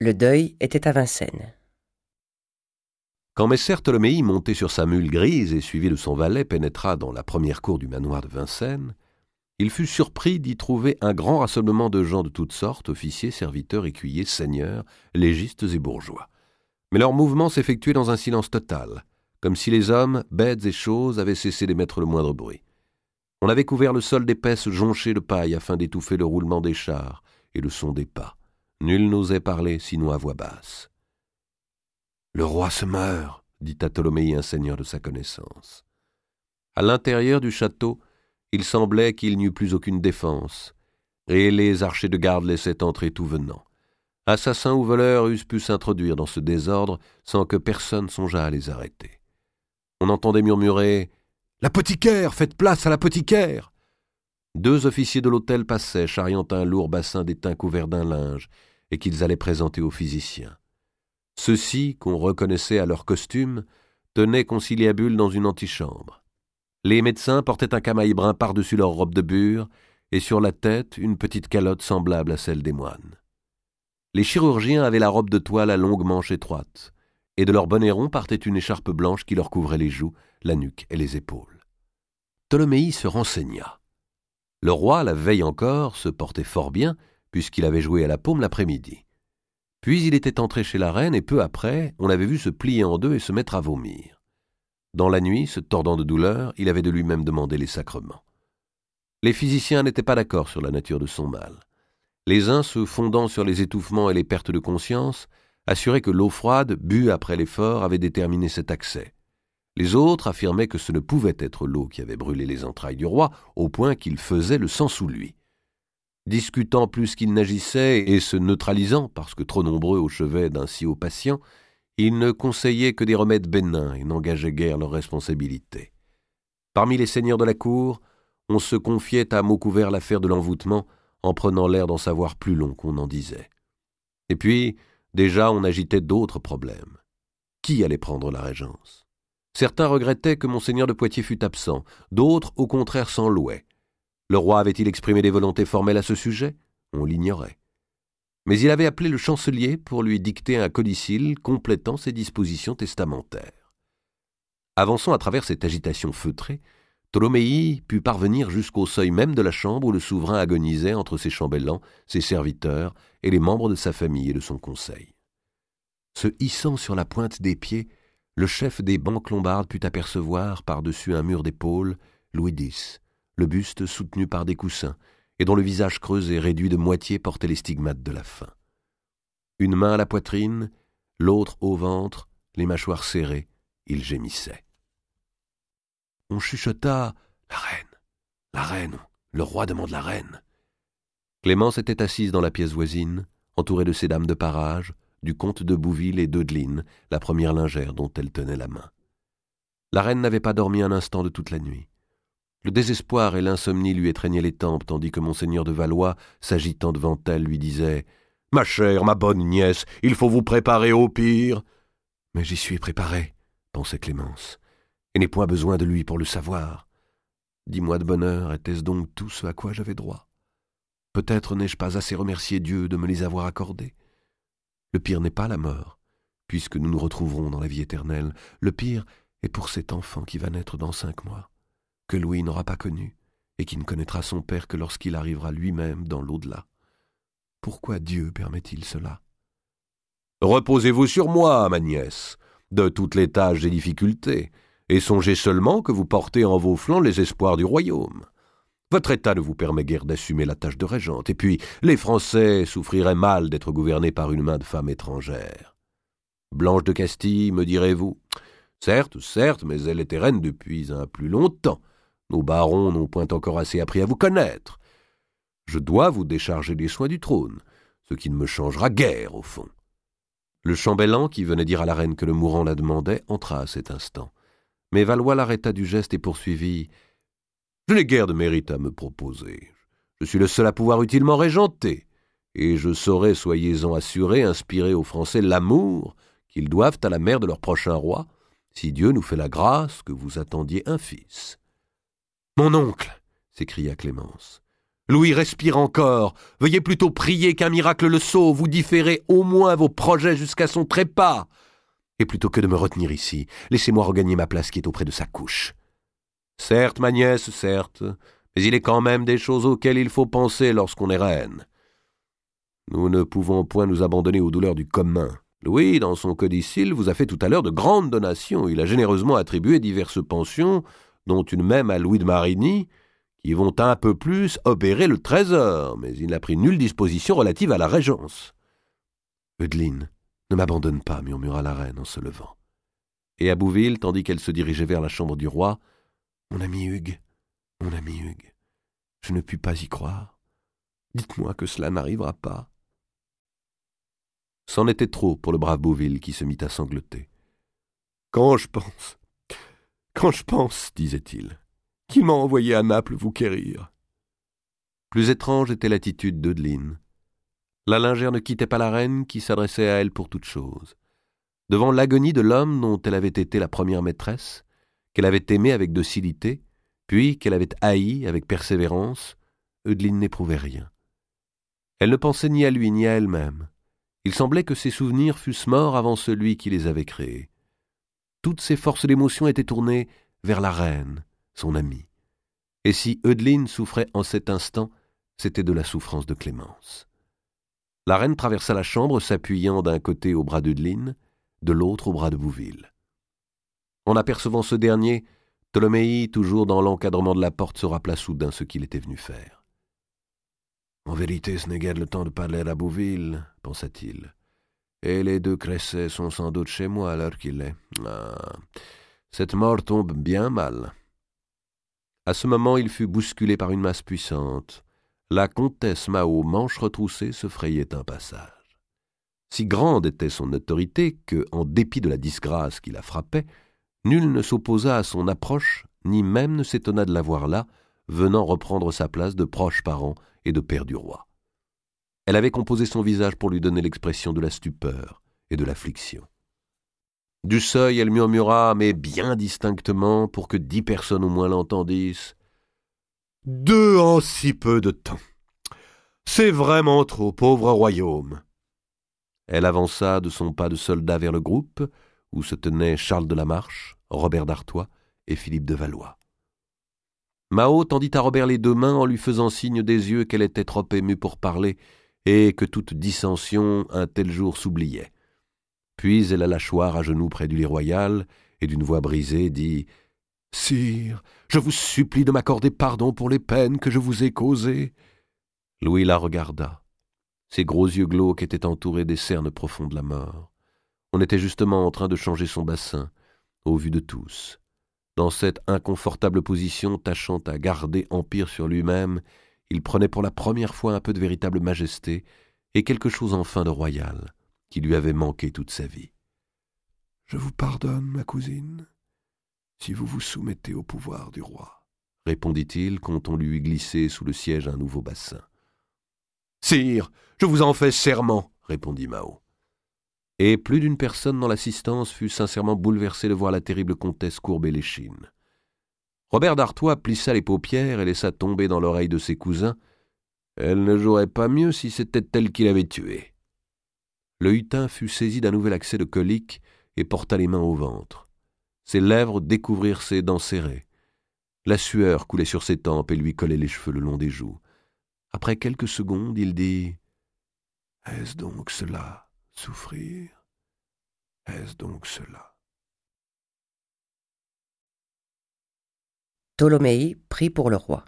Speaker 1: Le deuil était à Vincennes.
Speaker 2: Quand messer Tholomyès, monté sur sa mule grise et suivi de son valet, pénétra dans la première cour du manoir de Vincennes, il fut surpris d'y trouver un grand rassemblement de gens de toutes sortes, officiers, serviteurs, écuyers, seigneurs, légistes et bourgeois. Mais leur mouvement s'effectuait dans un silence total, comme si les hommes, bêtes et choses avaient cessé d'émettre le moindre bruit. On avait couvert le sol d'épaisses jonchées de paille afin d'étouffer le roulement des chars et le son des pas. Nul n'osait parler, sinon à voix basse. « Le roi se meurt, » dit à Tholomyès un seigneur de sa connaissance. À l'intérieur du château, il semblait qu'il n'y eût plus aucune défense, et les archers de garde laissaient entrer tout venant. Assassins ou voleurs eussent pu s'introduire dans ce désordre sans que personne songeât à les arrêter. On entendait murmurer « L'apothicaire, faites place à l'apothicaire !» Deux officiers de l'hôtel passaient, charriant un lourd bassin d'étain couvert d'un linge, et qu'ils allaient présenter aux physiciens. Ceux-ci, qu'on reconnaissait à leur costume, tenaient conciliabule dans une antichambre. Les médecins portaient un camail brun par-dessus leur robe de bure, et sur la tête une petite calotte semblable à celle des moines. Les chirurgiens avaient la robe de toile à longues manches étroites, et de leur bonnet rond partait une écharpe blanche qui leur couvrait les joues, la nuque et les épaules. Tholomyès se renseigna. Le roi, la veille encore, se portait fort bien, puisqu'il avait joué à la paume l'après-midi. Puis il était entré chez la reine, et peu après, on l'avait vu se plier en deux et se mettre à vomir. Dans la nuit, se tordant de douleur, il avait de lui-même demandé les sacrements. Les physiciens n'étaient pas d'accord sur la nature de son mal. Les uns, se fondant sur les étouffements et les pertes de conscience, assuraient que l'eau froide, bue après l'effort, avait déterminé cet accès. Les autres affirmaient que ce ne pouvait être l'eau qui avait brûlé les entrailles du roi, au point qu'il faisait le sang sous lui. Discutant plus qu'ils n'agissaient et se neutralisant, parce que trop nombreux au chevet d'un si haut patient, ils ne conseillaient que des remèdes bénins et n'engageaient guère leurs responsabilités. Parmi les seigneurs de la cour, on se confiait à mots couverts l'affaire de l'envoûtement, en prenant l'air d'en savoir plus long qu'on n'en disait. Et puis, déjà on agitait d'autres problèmes. Qui allait prendre la régence? Certains regrettaient que monseigneur de Poitiers fût absent, d'autres, au contraire, s'en louaient. Le roi avait-il exprimé des volontés formelles à ce sujet? On l'ignorait. Mais il avait appelé le chancelier pour lui dicter un codicille complétant ses dispositions testamentaires. Avançant à travers cette agitation feutrée, Tholomyès put parvenir jusqu'au seuil même de la chambre où le souverain agonisait entre ses chambellans, ses serviteurs et les membres de sa famille et de son conseil. Se hissant sur la pointe des pieds, le chef des banques lombardes put apercevoir, par-dessus un mur d'épaules, Louis X, le buste soutenu par des coussins, et dont le visage creusé réduit de moitié portait les stigmates de la faim. Une main à la poitrine, l'autre au ventre, les mâchoires serrées, il gémissait. On chuchota « La reine, le roi demande la reine !» Clémence était assise dans la pièce voisine, entourée de ses dames de parage, du comte de Bouville et d'Eudeline, la première lingère dont elle tenait la main. La reine n'avait pas dormi un instant de toute la nuit. Le désespoir et l'insomnie lui étreignaient les tempes, tandis que monseigneur de Valois, s'agitant devant elle, lui disait « Ma chère, ma bonne nièce, il faut vous préparer au pire. » « Mais j'y suis préparée, pensait Clémence, et n'ai point besoin de lui pour le savoir. 10 mois de bonheur, était-ce donc tout ce à quoi j'avais droit? Peut-être n'ai-je pas assez remercié Dieu de me les avoir accordés. Le pire n'est pas la mort, puisque nous nous retrouverons dans la vie éternelle. Le pire est pour cet enfant qui va naître dans 5 mois, que Louis n'aura pas connu, et qui ne connaîtra son père que lorsqu'il arrivera lui-même dans l'au-delà. Pourquoi Dieu permet-il cela? Reposez-vous sur moi, ma nièce, de toutes les tâches et difficultés, et songez seulement que vous portez en vos flancs les espoirs du royaume. Votre état ne vous permet guère d'assumer la tâche de régente, et puis les Français souffriraient mal d'être gouvernés par une main de femme étrangère. Blanche de Castille, me direz-vous, certes, mais elle était reine depuis un plus longtemps. Nos barons n'ont point encore assez appris à vous connaître. Je dois vous décharger des soins du trône, ce qui ne me changera guère, au fond. Le chambellan, qui venait dire à la reine que le mourant la demandait, entra à cet instant. Mais Valois l'arrêta du geste et poursuivit. « Je n'ai guère de mérite à me proposer. Je suis le seul à pouvoir utilement régenter, et je saurais, soyez-en assurés, inspirer aux Français l'amour qu'ils doivent à la mère de leur prochain roi, si Dieu nous fait la grâce que vous attendiez un fils. »« Mon oncle !» s'écria Clémence. « Louis respire encore. Veuillez plutôt prier qu'un miracle le sauve ou différer au moins vos projets jusqu'à son trépas. Et plutôt que de me retenir ici, laissez-moi regagner ma place qui est auprès de sa couche. Certes, ma nièce, certes, mais il est quand même des choses auxquelles il faut penser lorsqu'on est reine. Nous ne pouvons point nous abandonner aux douleurs du commun. Louis, dans son codicille, vous a fait tout à l'heure de grandes donations. Il a généreusement attribué diverses pensions, dont une même à Louis de Marigny, qui vont un peu plus opérer le trésor, mais il n'a pris nulle disposition relative à la régence. Eudeline, ne m'abandonne pas, murmura la reine en se levant. Et à Bouville, tandis qu'elle se dirigeait vers la chambre du roi, mon ami Hugues, je ne puis pas y croire. Dites-moi que cela n'arrivera pas. C'en était trop pour le brave Bouville qui se mit à sangloter. Quand je pense, disait-il, qu'il m'a envoyé à Naples vous quérir. Plus étrange était l'attitude d'Eudeline. La lingère ne quittait pas la reine qui s'adressait à elle pour toute chose. Devant l'agonie de l'homme dont elle avait été la première maîtresse, qu'elle avait aimé avec docilité, puis qu'elle avait haï avec persévérance, Eudeline n'éprouvait rien. Elle ne pensait ni à lui ni à elle-même. Il semblait que ses souvenirs fussent morts avant celui qui les avait créés. Toutes ses forces d'émotion étaient tournées vers la reine, son amie. Et si Eudeline souffrait en cet instant, c'était de la souffrance de Clémence. La reine traversa la chambre, s'appuyant d'un côté au bras d'Eudeline, de l'autre au bras de Bouville. En apercevant ce dernier, Ptolémée, toujours dans l'encadrement de la porte, se rappela soudain ce qu'il était venu faire. « En vérité, ce n'est guère le temps de parler à Bouville, pensa-t-il. Et les deux Cresset sont sans doute chez moi à l'heure qu'il est. Ah, cette mort tombe bien mal. » À ce moment, il fut bousculé par une masse puissante. La comtesse Mao, manches retroussées, se frayait un passage. Si grande était son autorité que, en dépit de la disgrâce qui la frappait, nul ne s'opposa à son approche, ni même ne s'étonna de la voir là, venant reprendre sa place de proche parent et de père du roi. Elle avait composé son visage pour lui donner l'expression de la stupeur et de l'affliction. Du seuil, elle murmura, mais bien distinctement, pour que 10 personnes au moins l'entendissent. « 2 en si peu de temps. C'est vraiment trop, pauvre royaume. » Elle avança de son pas de soldat vers le groupe, où se tenaient Charles de la Marche, Robert d'Artois et Philippe de Valois. Mao tendit à Robert les 2 mains en lui faisant signe des yeux qu'elle était trop émue pour parler et que toute dissension un tel jour s'oubliait. Puis elle alla choir à genoux près du lit royal et d'une voix brisée dit « Sire, je vous supplie de m'accorder pardon pour les peines que je vous ai causées. » Louis la regarda. Ses gros yeux glauques étaient entourés des cernes profondes de la mort. On était justement en train de changer son bassin, au vu de tous. Dans cette inconfortable position, tâchant à garder empire sur lui-même, il prenait pour la première fois un peu de véritable majesté et quelque chose enfin de royal, qui lui avait manqué toute sa vie. « Je vous pardonne, ma cousine, si vous vous soumettez au pouvoir du roi, » répondit-il quand on lui eut glissé sous le siège un nouveau bassin. « Sire, je vous en fais serment, » répondit Mao. Et plus d'une personne dans l'assistance fut sincèrement bouleversée de voir la terrible comtesse courber l'échine. Robert d'Artois plissa les paupières et laissa tomber dans l'oreille de ses cousins « Elle ne jouerait pas mieux si c'était elle qui l'avait tuée. » Le hutin fut saisi d'un nouvel accès de colique et porta les mains au ventre. Ses lèvres découvrirent ses dents serrées. La sueur coulait sur ses tempes et lui collait les cheveux le long des joues. Après quelques secondes, il dit « Est-ce donc cela, souffrir? Est-ce donc cela ?»
Speaker 1: Ptolémée prie pour le roi.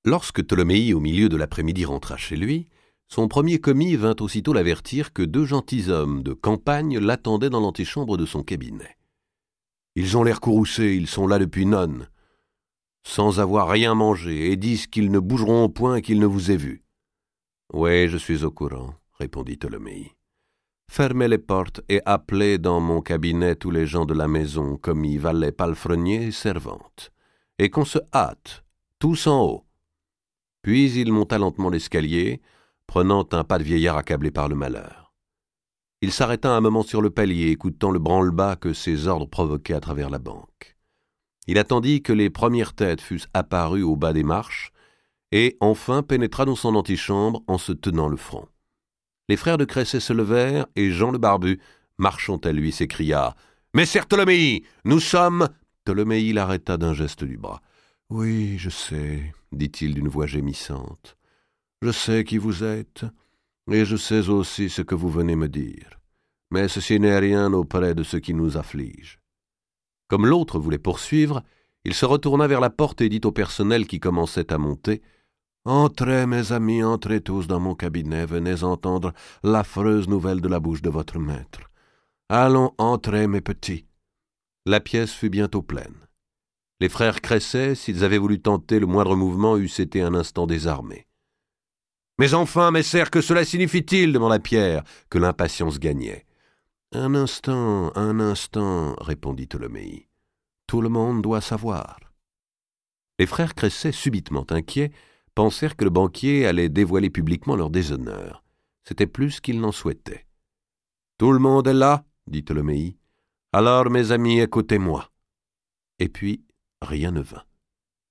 Speaker 2: Lorsque Ptolémée, au milieu de l'après-midi, rentra chez lui, son premier commis vint aussitôt l'avertir que 2 gentilshommes de campagne l'attendaient dans l'antichambre de son cabinet. « Ils ont l'air courroucés, ils sont là depuis nonne, sans avoir rien mangé, et disent qu'ils ne bougeront point qu'ils ne vous aient vu. »« Oui, je suis au courant, » répondit Ptolémée. « Fermez les portes et appelez dans mon cabinet tous les gens de la maison, commis, valets, palefreniers et servantes, et qu'on se hâte, tous en haut. » Puis il monta lentement l'escalier, prenant un pas de vieillard accablé par le malheur. Il s'arrêta un moment sur le palier, écoutant le branle-bas que ses ordres provoquaient à travers la banque. Il attendit que les premières têtes fussent apparues au bas des marches, et enfin pénétra dans son antichambre en se tenant le front. Les frères de Cresset se levèrent, et Jean le Barbu, marchant à lui, s'écria « Messire Ptolémée, nous sommes… » Ptolémée l'arrêta d'un geste du bras. « Oui, je sais, » dit-il d'une voix gémissante. « Je sais qui vous êtes, et je sais aussi ce que vous venez me dire. Mais ceci n'est rien auprès de ce qui nous afflige. » Comme l'autre voulait poursuivre, il se retourna vers la porte et dit au personnel qui commençait à monter « Entrez, mes amis, entrez tous dans mon cabinet, venez entendre l'affreuse nouvelle de la bouche de votre maître. Allons, entrez, mes petits. » La pièce fut bientôt pleine. Les frères Cresset, s'ils avaient voulu tenter le moindre mouvement, eussent été un instant désarmés. « Mais enfin, messire, que cela signifie-t-il » demanda Pierre, que l'impatience gagnait. « Un instant, répondit Ptolémée. « Tout le monde doit savoir. » Les frères Cresset, subitement inquiets, pensèrent que le banquier allait dévoiler publiquement leur déshonneur. C'était plus qu'ils n'en souhaitaient. « Tout le monde est là » dit Ptolémée. « Alors, mes amis, écoutez-moi. » Et puis, rien ne vint.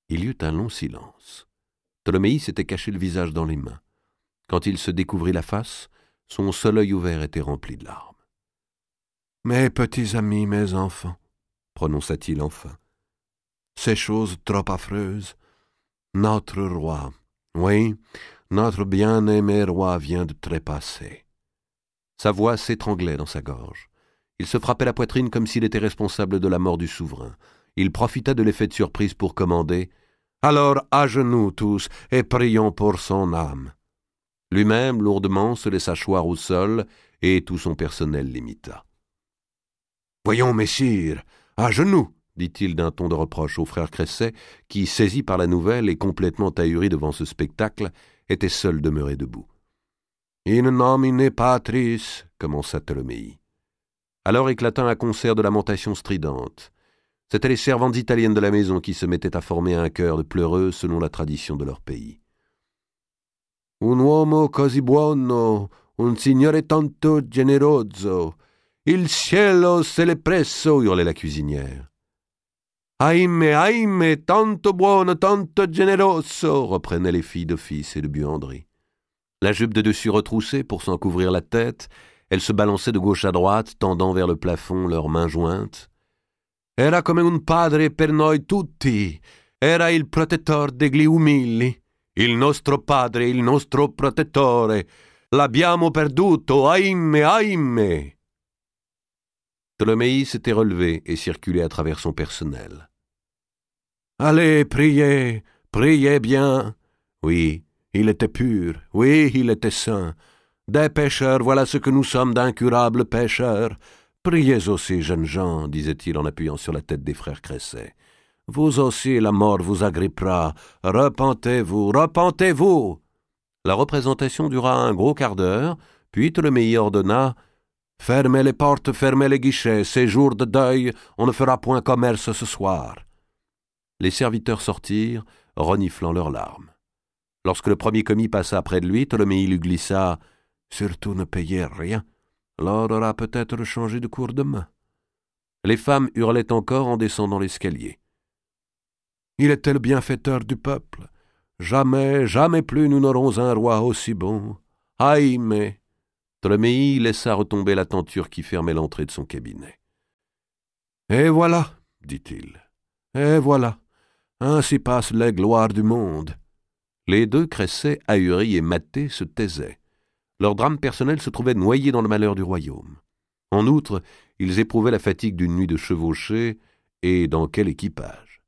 Speaker 2: Il y eut un long silence. Ptolémée s'était caché le visage dans les mains. Quand il se découvrit la face, son seul œil ouvert était rempli de larmes. « Mes petits amis, mes enfants, » prononça-t-il enfin, « ces choses trop affreuses. Notre roi, oui, notre bien-aimé roi vient de trépasser. » Sa voix s'étranglait dans sa gorge. Il se frappait la poitrine comme s'il était responsable de la mort du souverain. il profita de l'effet de surprise pour commander « Alors, à genoux tous, et prions pour son âme ». Lui-même, lourdement, se laissa choir au sol, et tout son personnel l'imita. « Voyons, messire, à genoux !» dit-il d'un ton de reproche au frère Cresset, qui, saisi par la nouvelle et complètement ahuri devant ce spectacle, était seul demeuré debout. « In nomine Patris » commença Tholomyès. Alors éclata un concert de lamentations stridentes. C'étaient les servantes italiennes de la maison qui se mettaient à former un chœur de pleureuses selon la tradition de leur pays. « Un uomo così buono, un signore tanto generoso, il cielo se l'è presso » hurlait la cuisinière. « Ahimè, ahimè, tanto buono, tanto generoso » reprenaient les filles d'office et de buanderie. La jupe de dessus retroussée pour s'en couvrir la tête, elles se balançaient de gauche à droite, tendant vers le plafond leurs mains jointes. « Era come un padre per noi tutti, era il protettor degli umili. Il nostro padre, il nostro protettore, l'abbiamo perduto, ahimè, ahimè » Tholomyès s'était relevé et circulait à travers son personnel. « Allez, priez, priez bien. Oui, il était pur, oui, il était saint. Des pécheurs, voilà ce que nous sommes, d'incurables pécheurs. Priez aussi, jeunes gens, disait-il en appuyant sur la tête des frères Cresset. Vous aussi, la mort vous agrippera. Repentez-vous, repentez-vous. La représentation dura un gros quart d'heure, puis Tholomyès ordonna « Fermez les portes, fermez les guichets, c'est jour de deuil, on ne fera point commerce ce soir. » Les serviteurs sortirent, reniflant leurs larmes. Lorsque le premier commis passa près de lui, Tholomyès lui glissa « Surtout ne payez rien, l'or aura peut-être changé de cours demain. » Les femmes hurlaient encore en descendant l'escalier. « Il était le bienfaiteur du peuple. Jamais, jamais plus nous n'aurons un roi aussi bon. Aïe, mais... » Tholomyès laissa retomber la tenture qui fermait l'entrée de son cabinet. « Et voilà, dit-il, et voilà, ainsi passent les gloires du monde. » Les deux Cresset, ahuris et matés, se taisaient. Leur drame personnel se trouvait noyé dans le malheur du royaume. En outre, ils éprouvaient la fatigue d'une nuit de chevauchée, et dans quel équipage.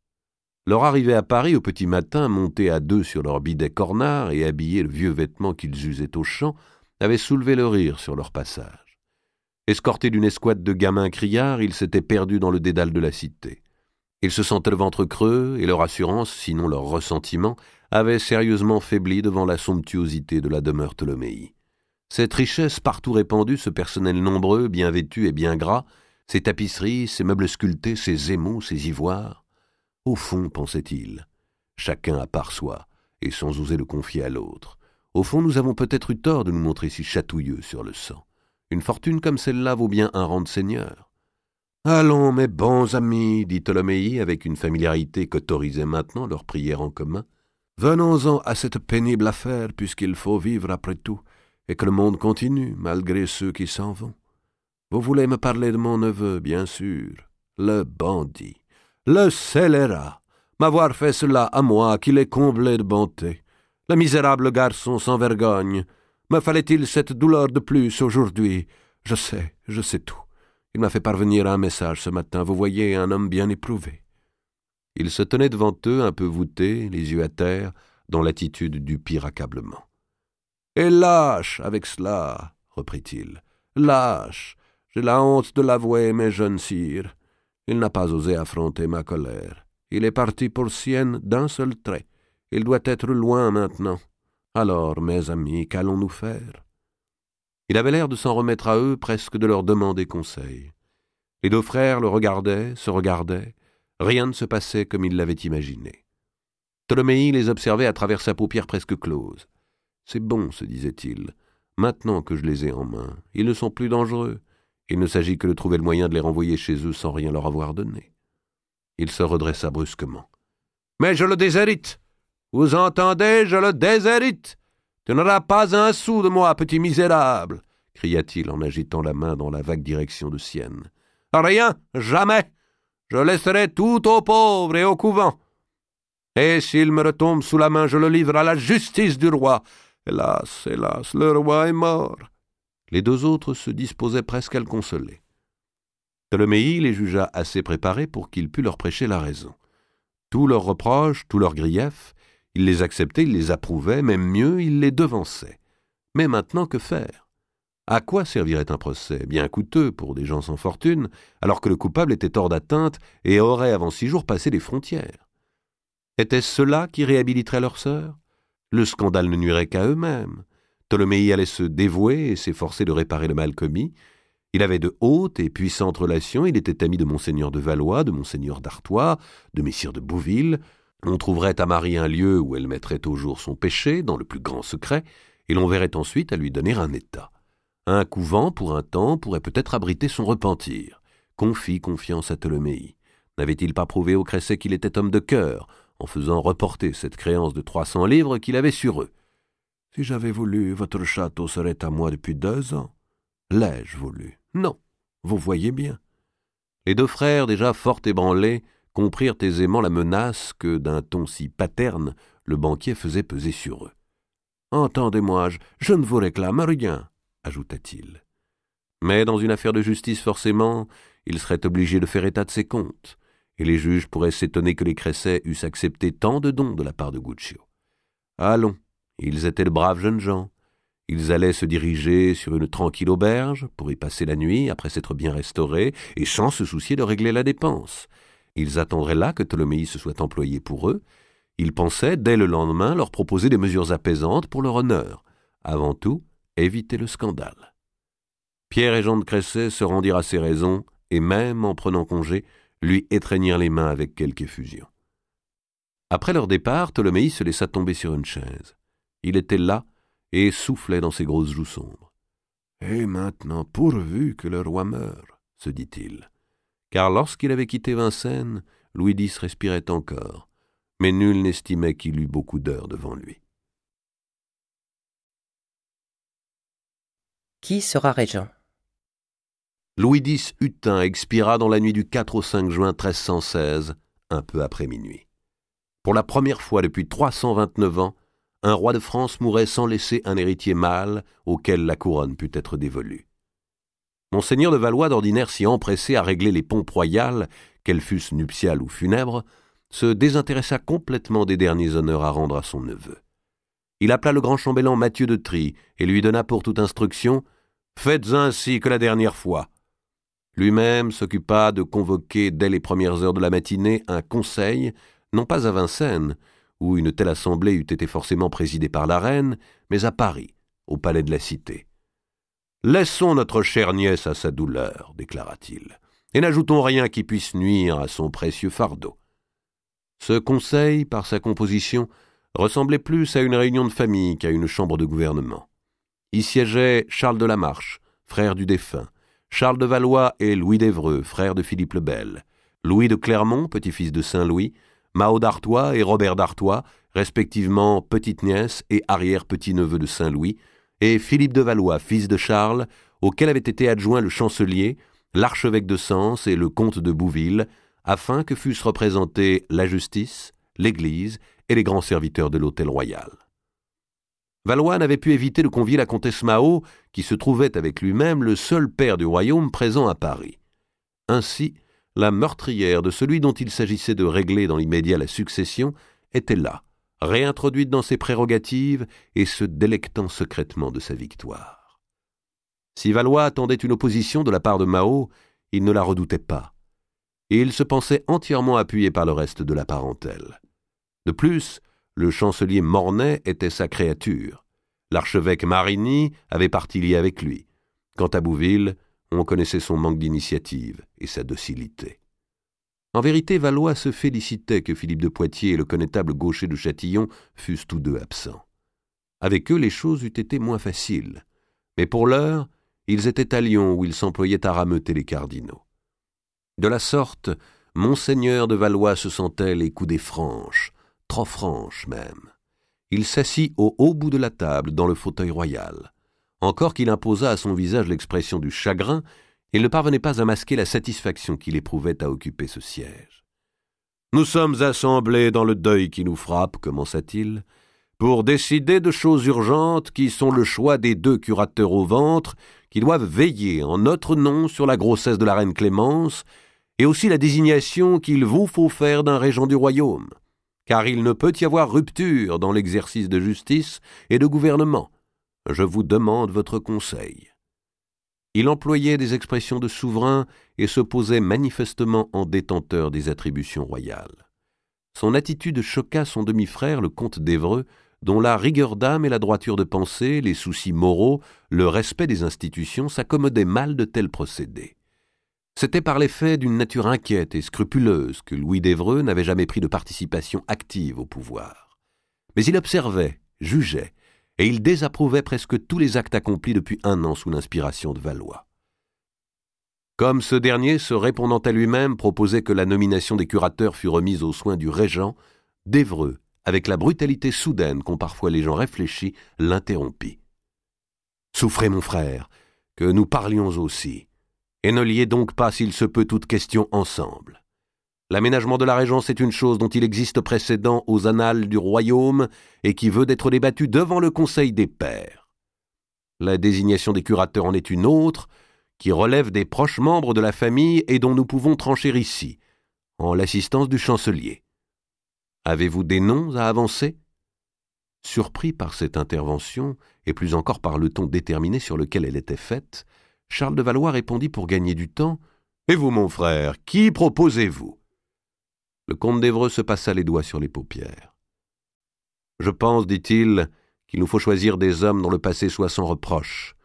Speaker 2: Leur arrivée à Paris au petit matin, montés à deux sur leur bidet cornard et habillés le vieux vêtement qu'ils usaient au champ, avait soulevé le rire sur leur passage. Escortés d'une escouade de gamins criards, ils s'étaient perdus dans le dédale de la cité. Ils se sentaient le ventre creux, et leur assurance, sinon leur ressentiment, avait sérieusement faibli devant la somptuosité de la demeure Tholomyès. Cette richesse partout répandue, ce personnel nombreux, bien vêtu et bien gras, ces tapisseries, ces meubles sculptés, ces émaux, ces ivoires. Au fond, pensait-il, chacun à part soi, et sans oser le confier à l'autre. Au fond, nous avons peut-être eu tort de nous montrer si chatouilleux sur le sang. Une fortune comme celle-là vaut bien un rang de seigneur. « Allons, mes bons amis, dit Tholomyès avec une familiarité qu'autorisait maintenant leur prière en commun. Venons-en à cette pénible affaire, puisqu'il faut vivre après tout, et que le monde continue, malgré ceux qui s'en vont. Vous voulez me parler de mon neveu, bien sûr, le bandit, le scélérat, m'avoir fait cela à moi qui l'ai comblé de bonté. Le misérable garçon sans vergogne. Me fallait-il cette douleur de plus aujourd'hui? Je sais tout. Il m'a fait parvenir un message ce matin. Vous voyez, un homme bien éprouvé. » Il se tenait devant eux, un peu voûté, les yeux à terre, dans l'attitude du pire accablement. « Et lâche avec cela, reprit-il. Lâche. J'ai la honte de l'avouer, mes jeunes sires. Il n'a pas osé affronter ma colère. Il est parti pour Sienne d'un seul trait. Il doit être loin maintenant. Alors, mes amis, qu'allons-nous faire ?» Il avait l'air de s'en remettre à eux, presque de leur demander conseil. Les deux frères le regardaient, se regardaient. Rien ne se passait comme ils l'avaient imaginé. Tholomyès les observait à travers sa paupière presque close. « C'est bon, se disait-il, maintenant que je les ai en main. Ils ne sont plus dangereux. Il ne s'agit que de trouver le moyen de les renvoyer chez eux sans rien leur avoir donné. » Il se redressa brusquement. « Mais je le déshérite! Vous entendez, je le déshérite! Tu n'auras pas un sou de moi, petit misérable! » cria-t-il en agitant la main dans la vague direction de Sienne. « Rien, jamais! Je laisserai tout aux pauvres et au couvent. Et s'il me retombe sous la main, je le livre à la justice du roi. Hélas, hélas, le roi est mort. » Les deux autres se disposaient presque à le consoler. Ptolémée les jugea assez préparés pour qu'il pût leur prêcher la raison. Tous leurs reproches, tous leurs griefs, il les acceptait, il les approuvait, même mieux, il les devançait. Mais maintenant, que faire? À quoi servirait un procès, bien coûteux pour des gens sans fortune, alors que le coupable était hors d'atteinte et aurait avant 6 jours passé les frontières? Était-ce cela qui réhabiliterait leur sœur? Le scandale ne nuirait qu'à eux-mêmes. Ptolémée allait se dévouer et s'efforcer de réparer le mal commis. Il avait de hautes et puissantes relations, il était ami de Monseigneur de Valois, de Monseigneur d'Artois, de Messire de Bouville. On trouverait à Marie un lieu où elle mettrait au jour son péché, dans le plus grand secret, et l'on verrait ensuite à lui donner un état. Un couvent, pour un temps, pourrait peut-être abriter son repentir. Confie confiance à Ptolémée. N'avait-il pas prouvé au Cresset qu'il était homme de cœur, en faisant reporter cette créance de 300 livres qu'il avait sur eux? Si j'avais voulu, votre château serait à moi depuis 2 ans. L'ai-je voulu? Non, vous voyez bien. Les 2 frères, déjà fort ébranlés, comprirent aisément la menace que, d'un ton si paterne, le banquier faisait peser sur eux. « Entendez-moi, je ne vous réclame rien, » ajouta-t-il. Mais dans une affaire de justice, forcément, il serait obligé de faire état de ses comptes, et les juges pourraient s'étonner que les Cressets eussent accepté tant de dons de la part de Guccio. Allons, ils étaient de braves jeunes gens. Ils allaient se diriger sur une tranquille auberge pour y passer la nuit après s'être bien restaurés et sans se soucier de régler la dépense. Ils attendraient là que Ptolémée se soit employé pour eux. Ils pensaient, dès le lendemain, leur proposer des mesures apaisantes pour leur honneur. Avant tout, éviter le scandale. Pierre et Jean de Cresset se rendirent à ses raisons et même, en prenant congé, lui étreignirent les mains avec quelque effusion. Après leur départ, Ptolémée se laissa tomber sur une chaise. Il était là, et soufflait dans ses grosses joues sombres. « Et maintenant, pourvu que le roi meure, » se dit-il. Car lorsqu'il avait quitté Vincennes, Louis X respirait encore, mais nul n'estimait qu'il eût beaucoup d'heures devant lui.
Speaker 1: Qui sera régent?
Speaker 2: Louis X Hutin expira dans la nuit du 4 au 5 juin 1316, un peu après minuit. Pour la première fois depuis 329 ans, un roi de France mourait sans laisser un héritier mâle auquel la couronne pût être dévolue. Monseigneur de Valois, d'ordinaire si empressé à régler les pompes royales, qu'elles fussent nuptiales ou funèbres, se désintéressa complètement des derniers honneurs à rendre à son neveu. Il appela le grand chambellan Mathieu de Trie et lui donna pour toute instruction « Faites ainsi que la dernière fois ». Lui-même s'occupa de convoquer dès les premières heures de la matinée un conseil, non pas à Vincennes, où une telle assemblée eût été forcément présidée par la reine, mais à Paris, au palais de la Cité. « Laissons notre chère nièce à sa douleur, déclara-t-il, et n'ajoutons rien qui puisse nuire à son précieux fardeau. » Ce conseil, par sa composition, ressemblait plus à une réunion de famille qu'à une chambre de gouvernement. Y siégeaient Charles de la Marche, frère du défunt, Charles de Valois et Louis d'Évreux, frère de Philippe le Bel, Louis de Clermont, petit-fils de Saint-Louis, Mao d'Artois et Robert d'Artois, respectivement petite-nièce et arrière-petit-neveu de Saint-Louis, et Philippe de Valois, fils de Charles, auquel avait été adjoint le chancelier, l'archevêque de Sens et le comte de Bouville, afin que fussent représentés la justice, l'Église et les grands serviteurs de l'hôtel royal. Valois n'avait pu éviter de convier la comtesse Mao, qui se trouvait avec lui-même le seul père du royaume présent à Paris. Ainsi, la meurtrière de celui dont il s'agissait de régler dans l'immédiat la succession était là, réintroduite dans ses prérogatives et se délectant secrètement de sa victoire. Si Valois attendait une opposition de la part de Mao, il ne la redoutait pas, et il se pensait entièrement appuyé par le reste de la parentèle. De plus, le chancelier Mornay était sa créature. L'archevêque Marigny avait parti lié avec lui. Quant à Bouville, on connaissait son manque d'initiative et sa docilité. En vérité, Valois se félicitait que Philippe de Poitiers et le connétable Gaucher de Châtillon fussent tous deux absents. Avec eux, les choses eussent été moins faciles. Mais pour l'heure, ils étaient à Lyon où ils s'employaient à rameuter les cardinaux. De la sorte, Monseigneur de Valois se sentait les coudées franches, trop franches même. Il s'assit au haut bout de la table, dans le fauteuil royal. Encore qu'il imposât à son visage l'expression du chagrin, il ne parvenait pas à masquer la satisfaction qu'il éprouvait à occuper ce siège. « Nous sommes assemblés dans le deuil qui nous frappe, commença-t-il, pour décider de choses urgentes qui sont le choix des 2 curateurs au ventre qui doivent veiller en notre nom sur la grossesse de la reine Clémence et aussi la désignation qu'il vous faut faire d'un régent du royaume, car il ne peut y avoir rupture dans l'exercice de justice et de gouvernement. Je vous demande votre conseil. » Il employait des expressions de souverain et se posait manifestement en détenteur des attributions royales. Son attitude choqua son demi-frère, le comte d'Évreux, dont la rigueur d'âme et la droiture de pensée, les soucis moraux, le respect des institutions s'accommodaient mal de tels procédés. C'était par l'effet d'une nature inquiète et scrupuleuse que Louis d'Évreux n'avait jamais pris de participation active au pouvoir. Mais il observait, jugeait, et il désapprouvait presque tous les actes accomplis depuis 1 an sous l'inspiration de Valois. Comme ce dernier, se répondant à lui-même, proposait que la nomination des curateurs fût remise aux soins du régent, d'Évreux, avec la brutalité soudaine qu'ont parfois les gens réfléchis, l'interrompit. « Souffrez, mon frère, que nous parlions aussi, et ne liez donc pas, s'il se peut, toute question ensemble. L'aménagement de la régence est une chose dont il existe précédent aux annales du royaume et qui veut d'être débattue devant le conseil des pairs. La désignation des curateurs en est une autre, qui relève des proches membres de la famille et dont nous pouvons trancher ici, en l'assistance du chancelier. Avez-vous des noms à avancer ?» Surpris par cette intervention, et plus encore par le ton déterminé sur lequel elle était faite, Charles de Valois répondit pour gagner du temps « Et vous, mon frère, qui proposez-vous » Le comte d'Évreux se passa les doigts sur les paupières. « Je pense, dit-il, qu'il nous faut choisir des hommes dont le passé soit sans reproche,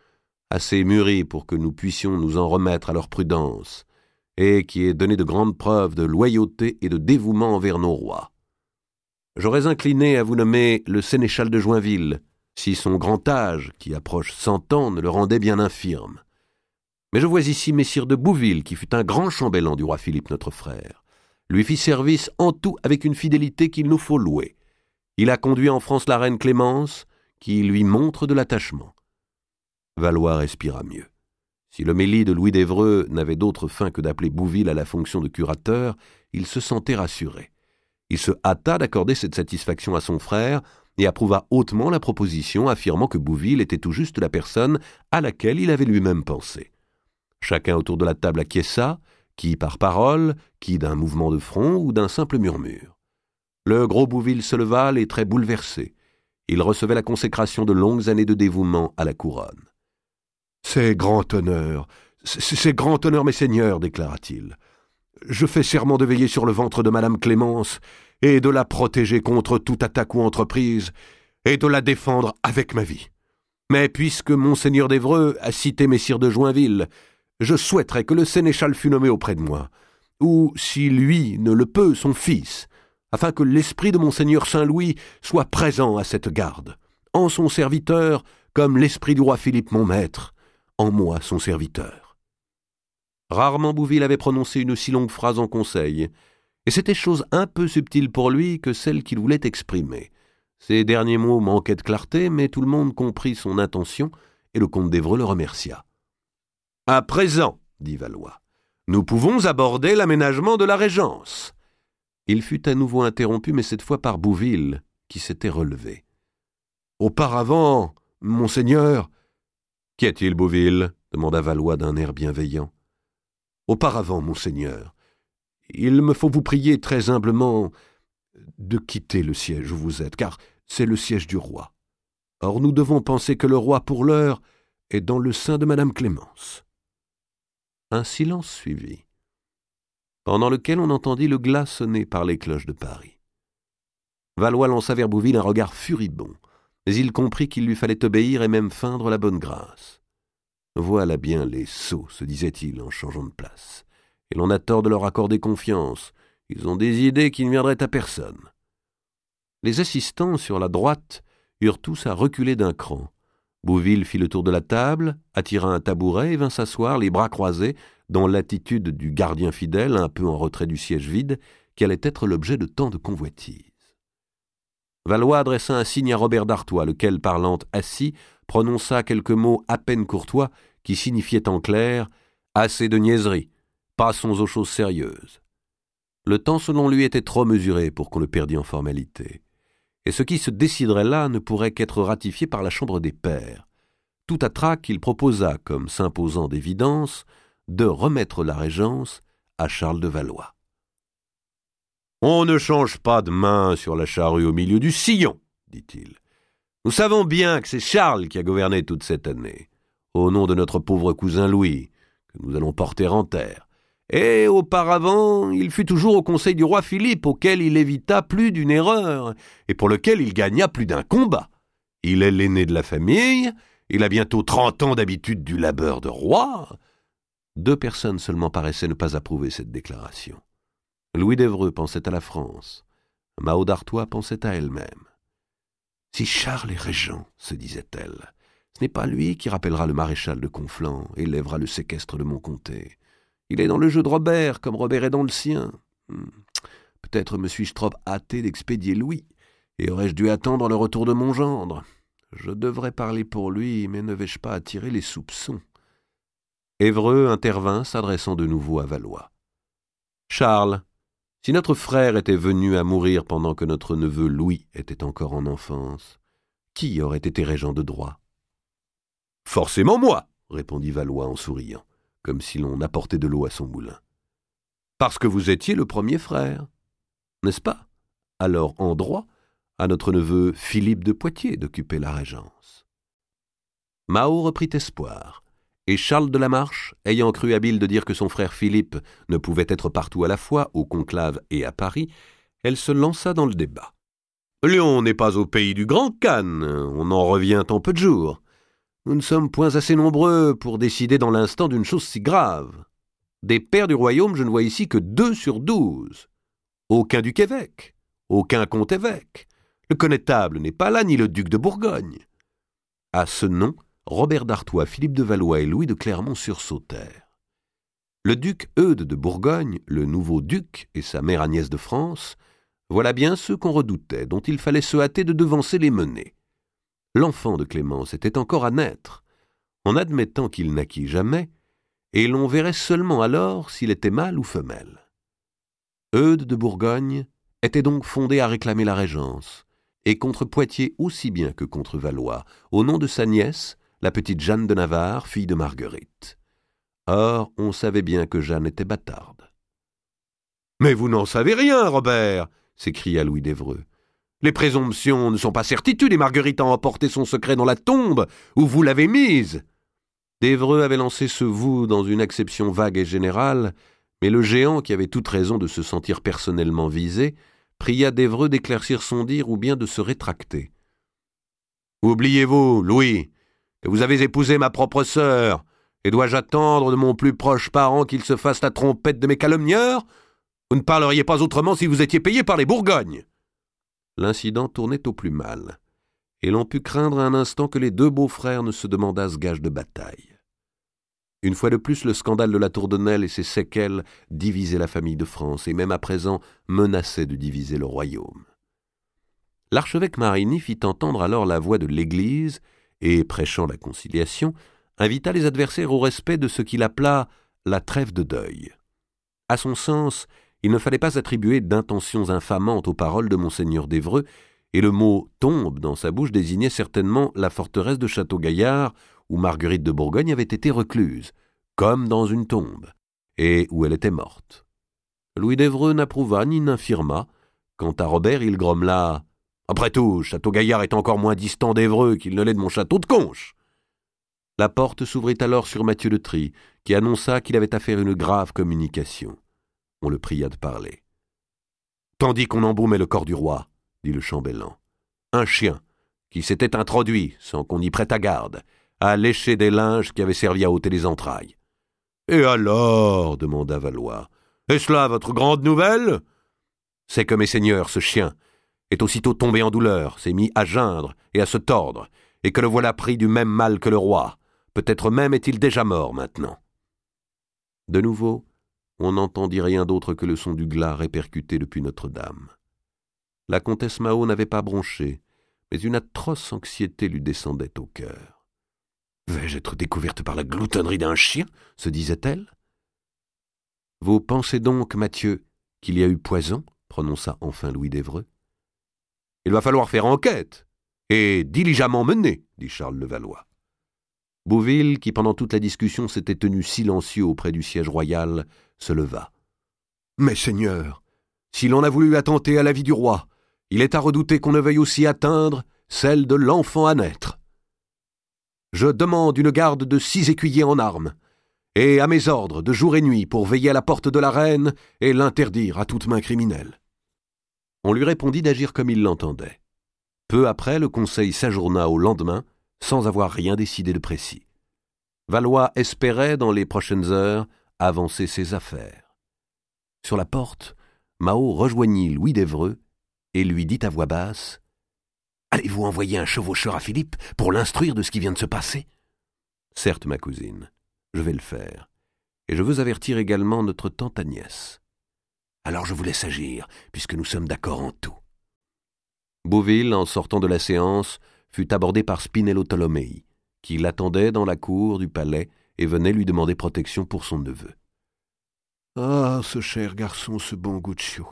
Speaker 2: assez mûris pour que nous puissions nous en remettre à leur prudence, et qui aient donné de grandes preuves de loyauté et de dévouement envers nos rois. J'aurais incliné à vous nommer le sénéchal de Joinville, si son grand âge, qui approche 100 ans, ne le rendait bien infirme. Mais je vois ici messire de Bouville, qui fut un grand chambellan du roi Philippe notre frère, lui fit service en tout avec une fidélité qu'il nous faut louer. Il a conduit en France la reine Clémence, qui lui montre de l'attachement. » Valois respira mieux. Si l'homélie de Louis d'Évreux n'avait d'autre fin que d'appeler Bouville à la fonction de curateur, il se sentait rassuré. Il se hâta d'accorder cette satisfaction à son frère et approuva hautement la proposition, affirmant que Bouville était tout juste la personne à laquelle il avait lui-même pensé. Chacun autour de la table acquiesça, qui par parole, qui d'un mouvement de front ou d'un simple murmure. Le gros Bouville se leva, les traits bouleversés. Il recevait la consécration de longues années de dévouement à la couronne. « C'est grand honneur, mes seigneurs, déclara-t-il. Je fais serment de veiller sur le ventre de Madame Clémence et de la protéger contre toute attaque ou entreprise et de la défendre avec ma vie. Mais puisque monseigneur d'Évreux a cité messire de Joinville, je souhaiterais que le sénéchal fût nommé auprès de moi, ou, si lui ne le peut, son fils, afin que l'esprit de monseigneur Saint-Louis soit présent à cette garde, en son serviteur comme l'esprit du roi Philippe mon maître, en moi son serviteur. » Rarement Bouville avait prononcé une si longue phrase en conseil, et c'était chose un peu subtile pour lui que celle qu'il voulait exprimer. Ses derniers mots manquaient de clarté, mais tout le monde comprit son intention, et le comte d'Évreux le remercia. « À présent, dit Valois, nous pouvons aborder l'aménagement de la régence. » Il fut à nouveau interrompu, mais cette fois par Bouville, qui s'était relevé. « Auparavant, monseigneur... » « Qu'y a-t-il, Bouville » demanda Valois d'un air bienveillant. « Auparavant, monseigneur, il me faut vous prier très humblement de quitter le siège où vous êtes, car c'est le siège du roi. Or nous devons penser que le roi, pour l'heure, est dans le sein de Madame Clémence. » Un silence suivit, pendant lequel on entendit le glas sonner par les cloches de Paris. Valois lança vers Bouville un regard furibond, mais il comprit qu'il lui fallait obéir et même feindre la bonne grâce. « Voilà bien les sots, se disait-il en changeant de place. Et l'on a tort de leur accorder confiance. Ils ont des idées qui ne viendraient à personne. » Les assistants, sur la droite, eurent tous à reculer d'un cran. Bouville fit le tour de la table, attira un tabouret et vint s'asseoir, les bras croisés, dans l'attitude du gardien fidèle, un peu en retrait du siège vide, qui allait être l'objet de tant de convoitises. Valois adressa un signe à Robert d'Artois, lequel, parlant assis, prononça quelques mots à peine courtois qui signifiaient en clair « assez de niaiseries, passons aux choses sérieuses ». Le temps, selon lui, était trop mesuré pour qu'on le perdît en formalité. et ce qui se déciderait là ne pourrait qu'être ratifié par la Chambre des Pairs. Tout à trac, il proposa, comme s'imposant d'évidence, de remettre la régence à Charles de Valois. « On ne change pas de main sur la charrue au milieu du sillon, dit-il. Nous savons bien que c'est Charles qui a gouverné toute cette année, au nom de notre pauvre cousin Louis, que nous allons porter en terre. Et auparavant, il fut toujours au conseil du roi Philippe, auquel il évita plus d'une erreur, et pour lequel il gagna plus d'un combat. Il est l'aîné de la famille, il a bientôt 30 ans d'habitude du labeur de roi. » 2 personnes seulement paraissaient ne pas approuver cette déclaration. Louis d'Évreux pensait à la France. Mao d'Artois pensait à elle-même. « Si Charles est régent, se disait-elle, ce n'est pas lui qui rappellera le maréchal de Conflans et lèvera le séquestre de mon comté. Il est dans le jeu de Robert, comme Robert est dans le sien. Peut-être me suis-je trop hâté d'expédier Louis, et aurais-je dû attendre le retour de mon gendre. Je devrais parler pour lui, mais ne vais-je pas attirer les soupçons ?» Évreux intervint, s'adressant de nouveau à Valois. « Charles, si notre frère était venu à mourir pendant que notre neveu Louis était encore en enfance, qui aurait été régent de droit ?»« Forcément moi, » répondit Valois en souriant, comme si l'on apportait de l'eau à son moulin. « Parce que vous étiez le premier frère, n'est-ce pas? Alors, en droit, à notre neveu Philippe de Poitiers d'occuper la régence. » Mao reprit espoir, et Charles de la Marche, ayant cru habile de dire que son frère Philippe ne pouvait être partout à la fois, au conclave et à Paris, elle se lança dans le débat. « Lyon n'est pas au pays du Grand Khan, on en revient en peu de jours. Nous ne sommes point assez nombreux pour décider dans l'instant d'une chose si grave. Des pairs du royaume, je ne vois ici que 2 sur 12. Aucun duc-évêque, aucun comte-évêque. Le connétable n'est pas là, ni le duc de Bourgogne. » À ce nom, Robert d'Artois, Philippe de Valois et Louis de Clermont sursautèrent. Le duc Eudes de Bourgogne, le nouveau duc, et sa mère Agnès de France, voilà bien ceux qu'on redoutait, dont il fallait se hâter de devancer les menées. L'enfant de Clémence était encore à naître, en admettant qu'il naquît jamais, et l'on verrait seulement alors s'il était mâle ou femelle. Eudes de Bourgogne était donc fondé à réclamer la régence, et contre Poitiers aussi bien que contre Valois, au nom de sa nièce, la petite Jeanne de Navarre, fille de Marguerite. Or, on savait bien que Jeanne était bâtarde. « Mais vous n'en savez rien, Robert !» s'écria Louis d'Évreux. « Les présomptions ne sont pas certitudes, et Marguerite a emporté son secret dans la tombe où vous l'avez mise. » D'Évreux avait lancé ce « vous » dans une acception vague et générale, mais le géant, qui avait toute raison de se sentir personnellement visé, pria d'Évreux d'éclaircir son dire ou bien de se rétracter. « Oubliez-vous, Louis, que vous avez épousé ma propre sœur, et dois-je attendre de mon plus proche parent qu'il se fasse la trompette de mes calomnieurs? Vous ne parleriez pas autrement si vous étiez payé par les Bourgognes. » L'incident tournait au plus mal, et l'on put craindre un instant que les 2 beaux-frères ne se demandassent gage de bataille. Une fois de plus, le scandale de la Tour de Nesle et ses séquelles divisaient la famille de France, et même à présent menaçaient de diviser le royaume. L'archevêque Marigny fit entendre alors la voix de l'Église, et, prêchant la conciliation, invita les adversaires au respect de ce qu'il appela la trêve de deuil. À son sens, il ne fallait pas attribuer d'intentions infamantes aux paroles de monseigneur d'Évreux, et le mot « tombe » dans sa bouche désignait certainement la forteresse de Château-Gaillard, où Marguerite de Bourgogne avait été recluse, comme dans une tombe, et où elle était morte. Louis d'Évreux n'approuva ni n'infirma. Quant à Robert, il grommela « Après tout, Château-Gaillard est encore moins distant d'Évreux qu'il ne l'est de mon château de Conches. » La porte s'ouvrit alors sur Mathieu de Trie, qui annonça qu'il avait à faire une grave communication. On le pria de parler. « Tandis qu'on embaumait le corps du roi, dit le chambellan, un chien, qui s'était introduit, sans qu'on y prêtât garde, a léché des linges qui avaient servi à ôter les entrailles. »« Et alors » demanda Valois. « Est-ce là votre grande nouvelle ?»« C'est que, mes seigneurs, ce chien est aussitôt tombé en douleur, s'est mis à geindre et à se tordre, et que le voilà pris du même mal que le roi. Peut-être même est-il déjà mort maintenant. » De nouveau, on n'entendit rien d'autre que le son du glas répercuté depuis Notre-Dame. La comtesse Mao n'avait pas bronché, mais une atroce anxiété lui descendait au cœur. « Vais-je être découverte par la gloutonnerie d'un chien ?» se disait-elle. « Vous pensez donc, Mathieu, qu'il y a eu poison ?» prononça enfin Louis d'Évreux. Il va falloir faire enquête, et diligemment mener, dit Charles de Valois. Bouville, qui pendant toute la discussion s'était tenu silencieux auprès du siège royal, se leva. « Mais Seigneur, si l'on a voulu attenter à la vie du roi, il est à redouter qu'on ne veuille aussi atteindre celle de l'enfant à naître. Je demande une garde de 6 écuyers en armes, et à mes ordres de jour et nuit pour veiller à la porte de la reine et l'interdire à toute main criminelle. » On lui répondit d'agir comme il l'entendait. Peu après, le conseil s'ajourna au lendemain, sans avoir rien décidé de précis. Valois espérait, dans les prochaines heures, avancer ses affaires. Sur la porte, Mao rejoignit Louis d'Évreux et lui dit à voix basse « Allez-vous envoyer un chevaucheur à Philippe pour l'instruire de ce qui vient de se passer ?»« Certes, ma cousine, je vais le faire. Et je veux avertir également notre tante Agnès. »« Alors je vous laisse agir, puisque nous sommes d'accord en tout. » Bouville, en sortant de la séance, fut abordé par Spinello Tolomei, qui l'attendait dans la cour du palais et venait lui demander protection pour son neveu. « Ah, ce cher garçon, ce bon Guccio, »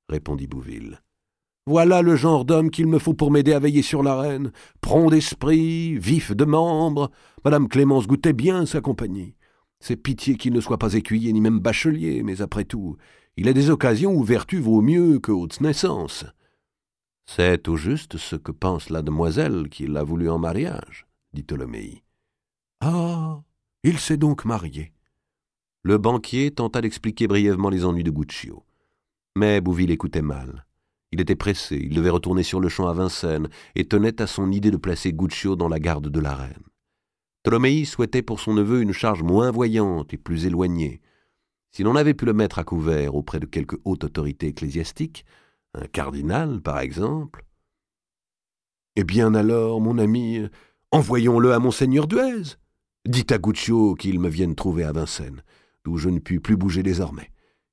Speaker 2: répondit Bouville. « Voilà le genre d'homme qu'il me faut pour m'aider à veiller sur la reine. Prompt d'esprit, vif de membres, Madame Clémence goûtait bien sa compagnie. C'est pitié qu'il ne soit pas écuyer ni même bachelier, mais après tout, il a des occasions où vertu vaut mieux que haute naissance. » « C'est au juste ce que pense la demoiselle qui l'a voulu en mariage, » dit Tolomei. « Ah, il s'est donc marié. » Le banquier tenta d'expliquer brièvement les ennuis de Guccio. Mais Bouville écoutait mal. Il était pressé, il devait retourner sur le champ à Vincennes et tenait à son idée de placer Guccio dans la garde de la reine. Tolomei souhaitait pour son neveu une charge moins voyante et plus éloignée. Si l'on avait pu le mettre à couvert auprès de quelque haute autorité ecclésiastique, un cardinal, par exemple. « Eh bien alors, mon ami, envoyons-le à Monseigneur Duèze. Dites à Guccio qu'il me vienne trouver à Vincennes, d'où je ne puis plus bouger désormais.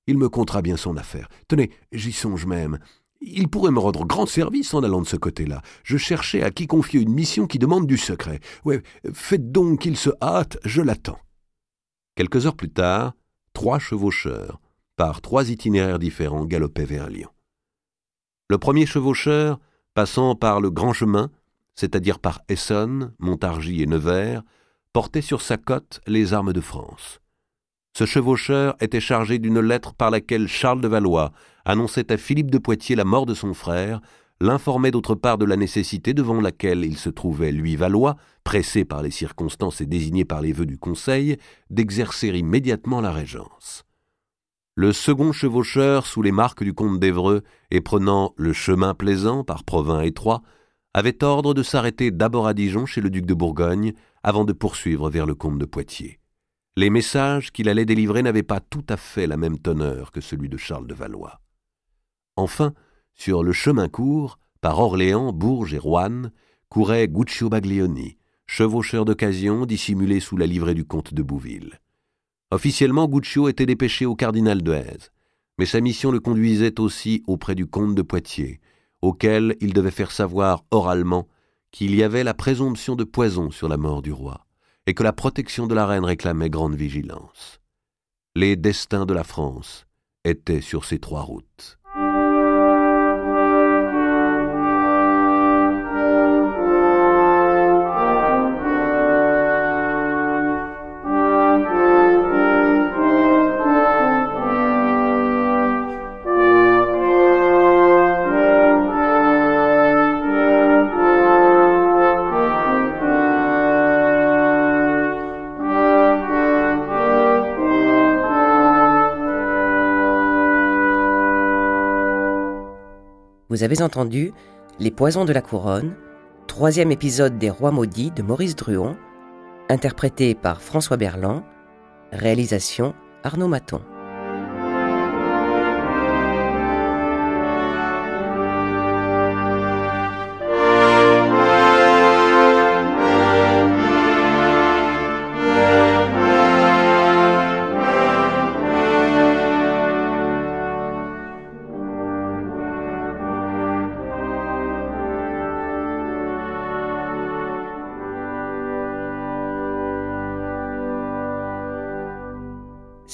Speaker 2: Il me comptera bien son affaire. Tenez, j'y songe même. Il pourrait me rendre grand service en allant de ce côté-là. Je cherchais à qui confier une mission qui demande du secret. Ouais, faites donc qu'il se hâte, je l'attends. » Quelques heures plus tard, 3 chevaucheurs, par 3 itinéraires différents, galopaient vers Lyon. Le premier chevaucheur, passant par le grand chemin, c'est-à-dire par Essonne, Montargis et Nevers, portait sur sa cotte les armes de France. Ce chevaucheur était chargé d'une lettre par laquelle Charles de Valois annonçait à Philippe de Poitiers la mort de son frère, l'informait d'autre part de la nécessité devant laquelle il se trouvait, lui Valois, pressé par les circonstances et désigné par les vœux du Conseil, d'exercer immédiatement la régence. Le second chevaucheur, sous les marques du comte d'Évreux et prenant le chemin plaisant par Provins étroit, avait ordre de s'arrêter d'abord à Dijon chez le duc de Bourgogne avant de poursuivre vers le comte de Poitiers. Les messages qu'il allait délivrer n'avaient pas tout à fait la même teneur que celui de Charles de Valois. Enfin, sur le chemin court, par Orléans, Bourges et Roanne, courait Guccio Baglioni, chevaucheur d'occasion dissimulé sous la livrée du comte de Bouville. Officiellement, Guccio était dépêché au cardinal d'Euze, mais sa mission le conduisait aussi auprès du comte de Poitiers, auquel il devait faire savoir oralement qu'il y avait la présomption de poison sur la mort du roi, et que la protection de la reine réclamait grande vigilance. Les destins de la France étaient sur ces 3 routes.
Speaker 1: Vous avez entendu Les Poisons de la Couronne, 3e épisode des Rois maudits de Maurice Druon, interprété par François Berland, réalisation Arnaud Maton.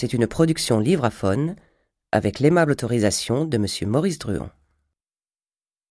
Speaker 1: C'est une production Livraphone avec l'aimable autorisation de Monsieur Maurice Druon.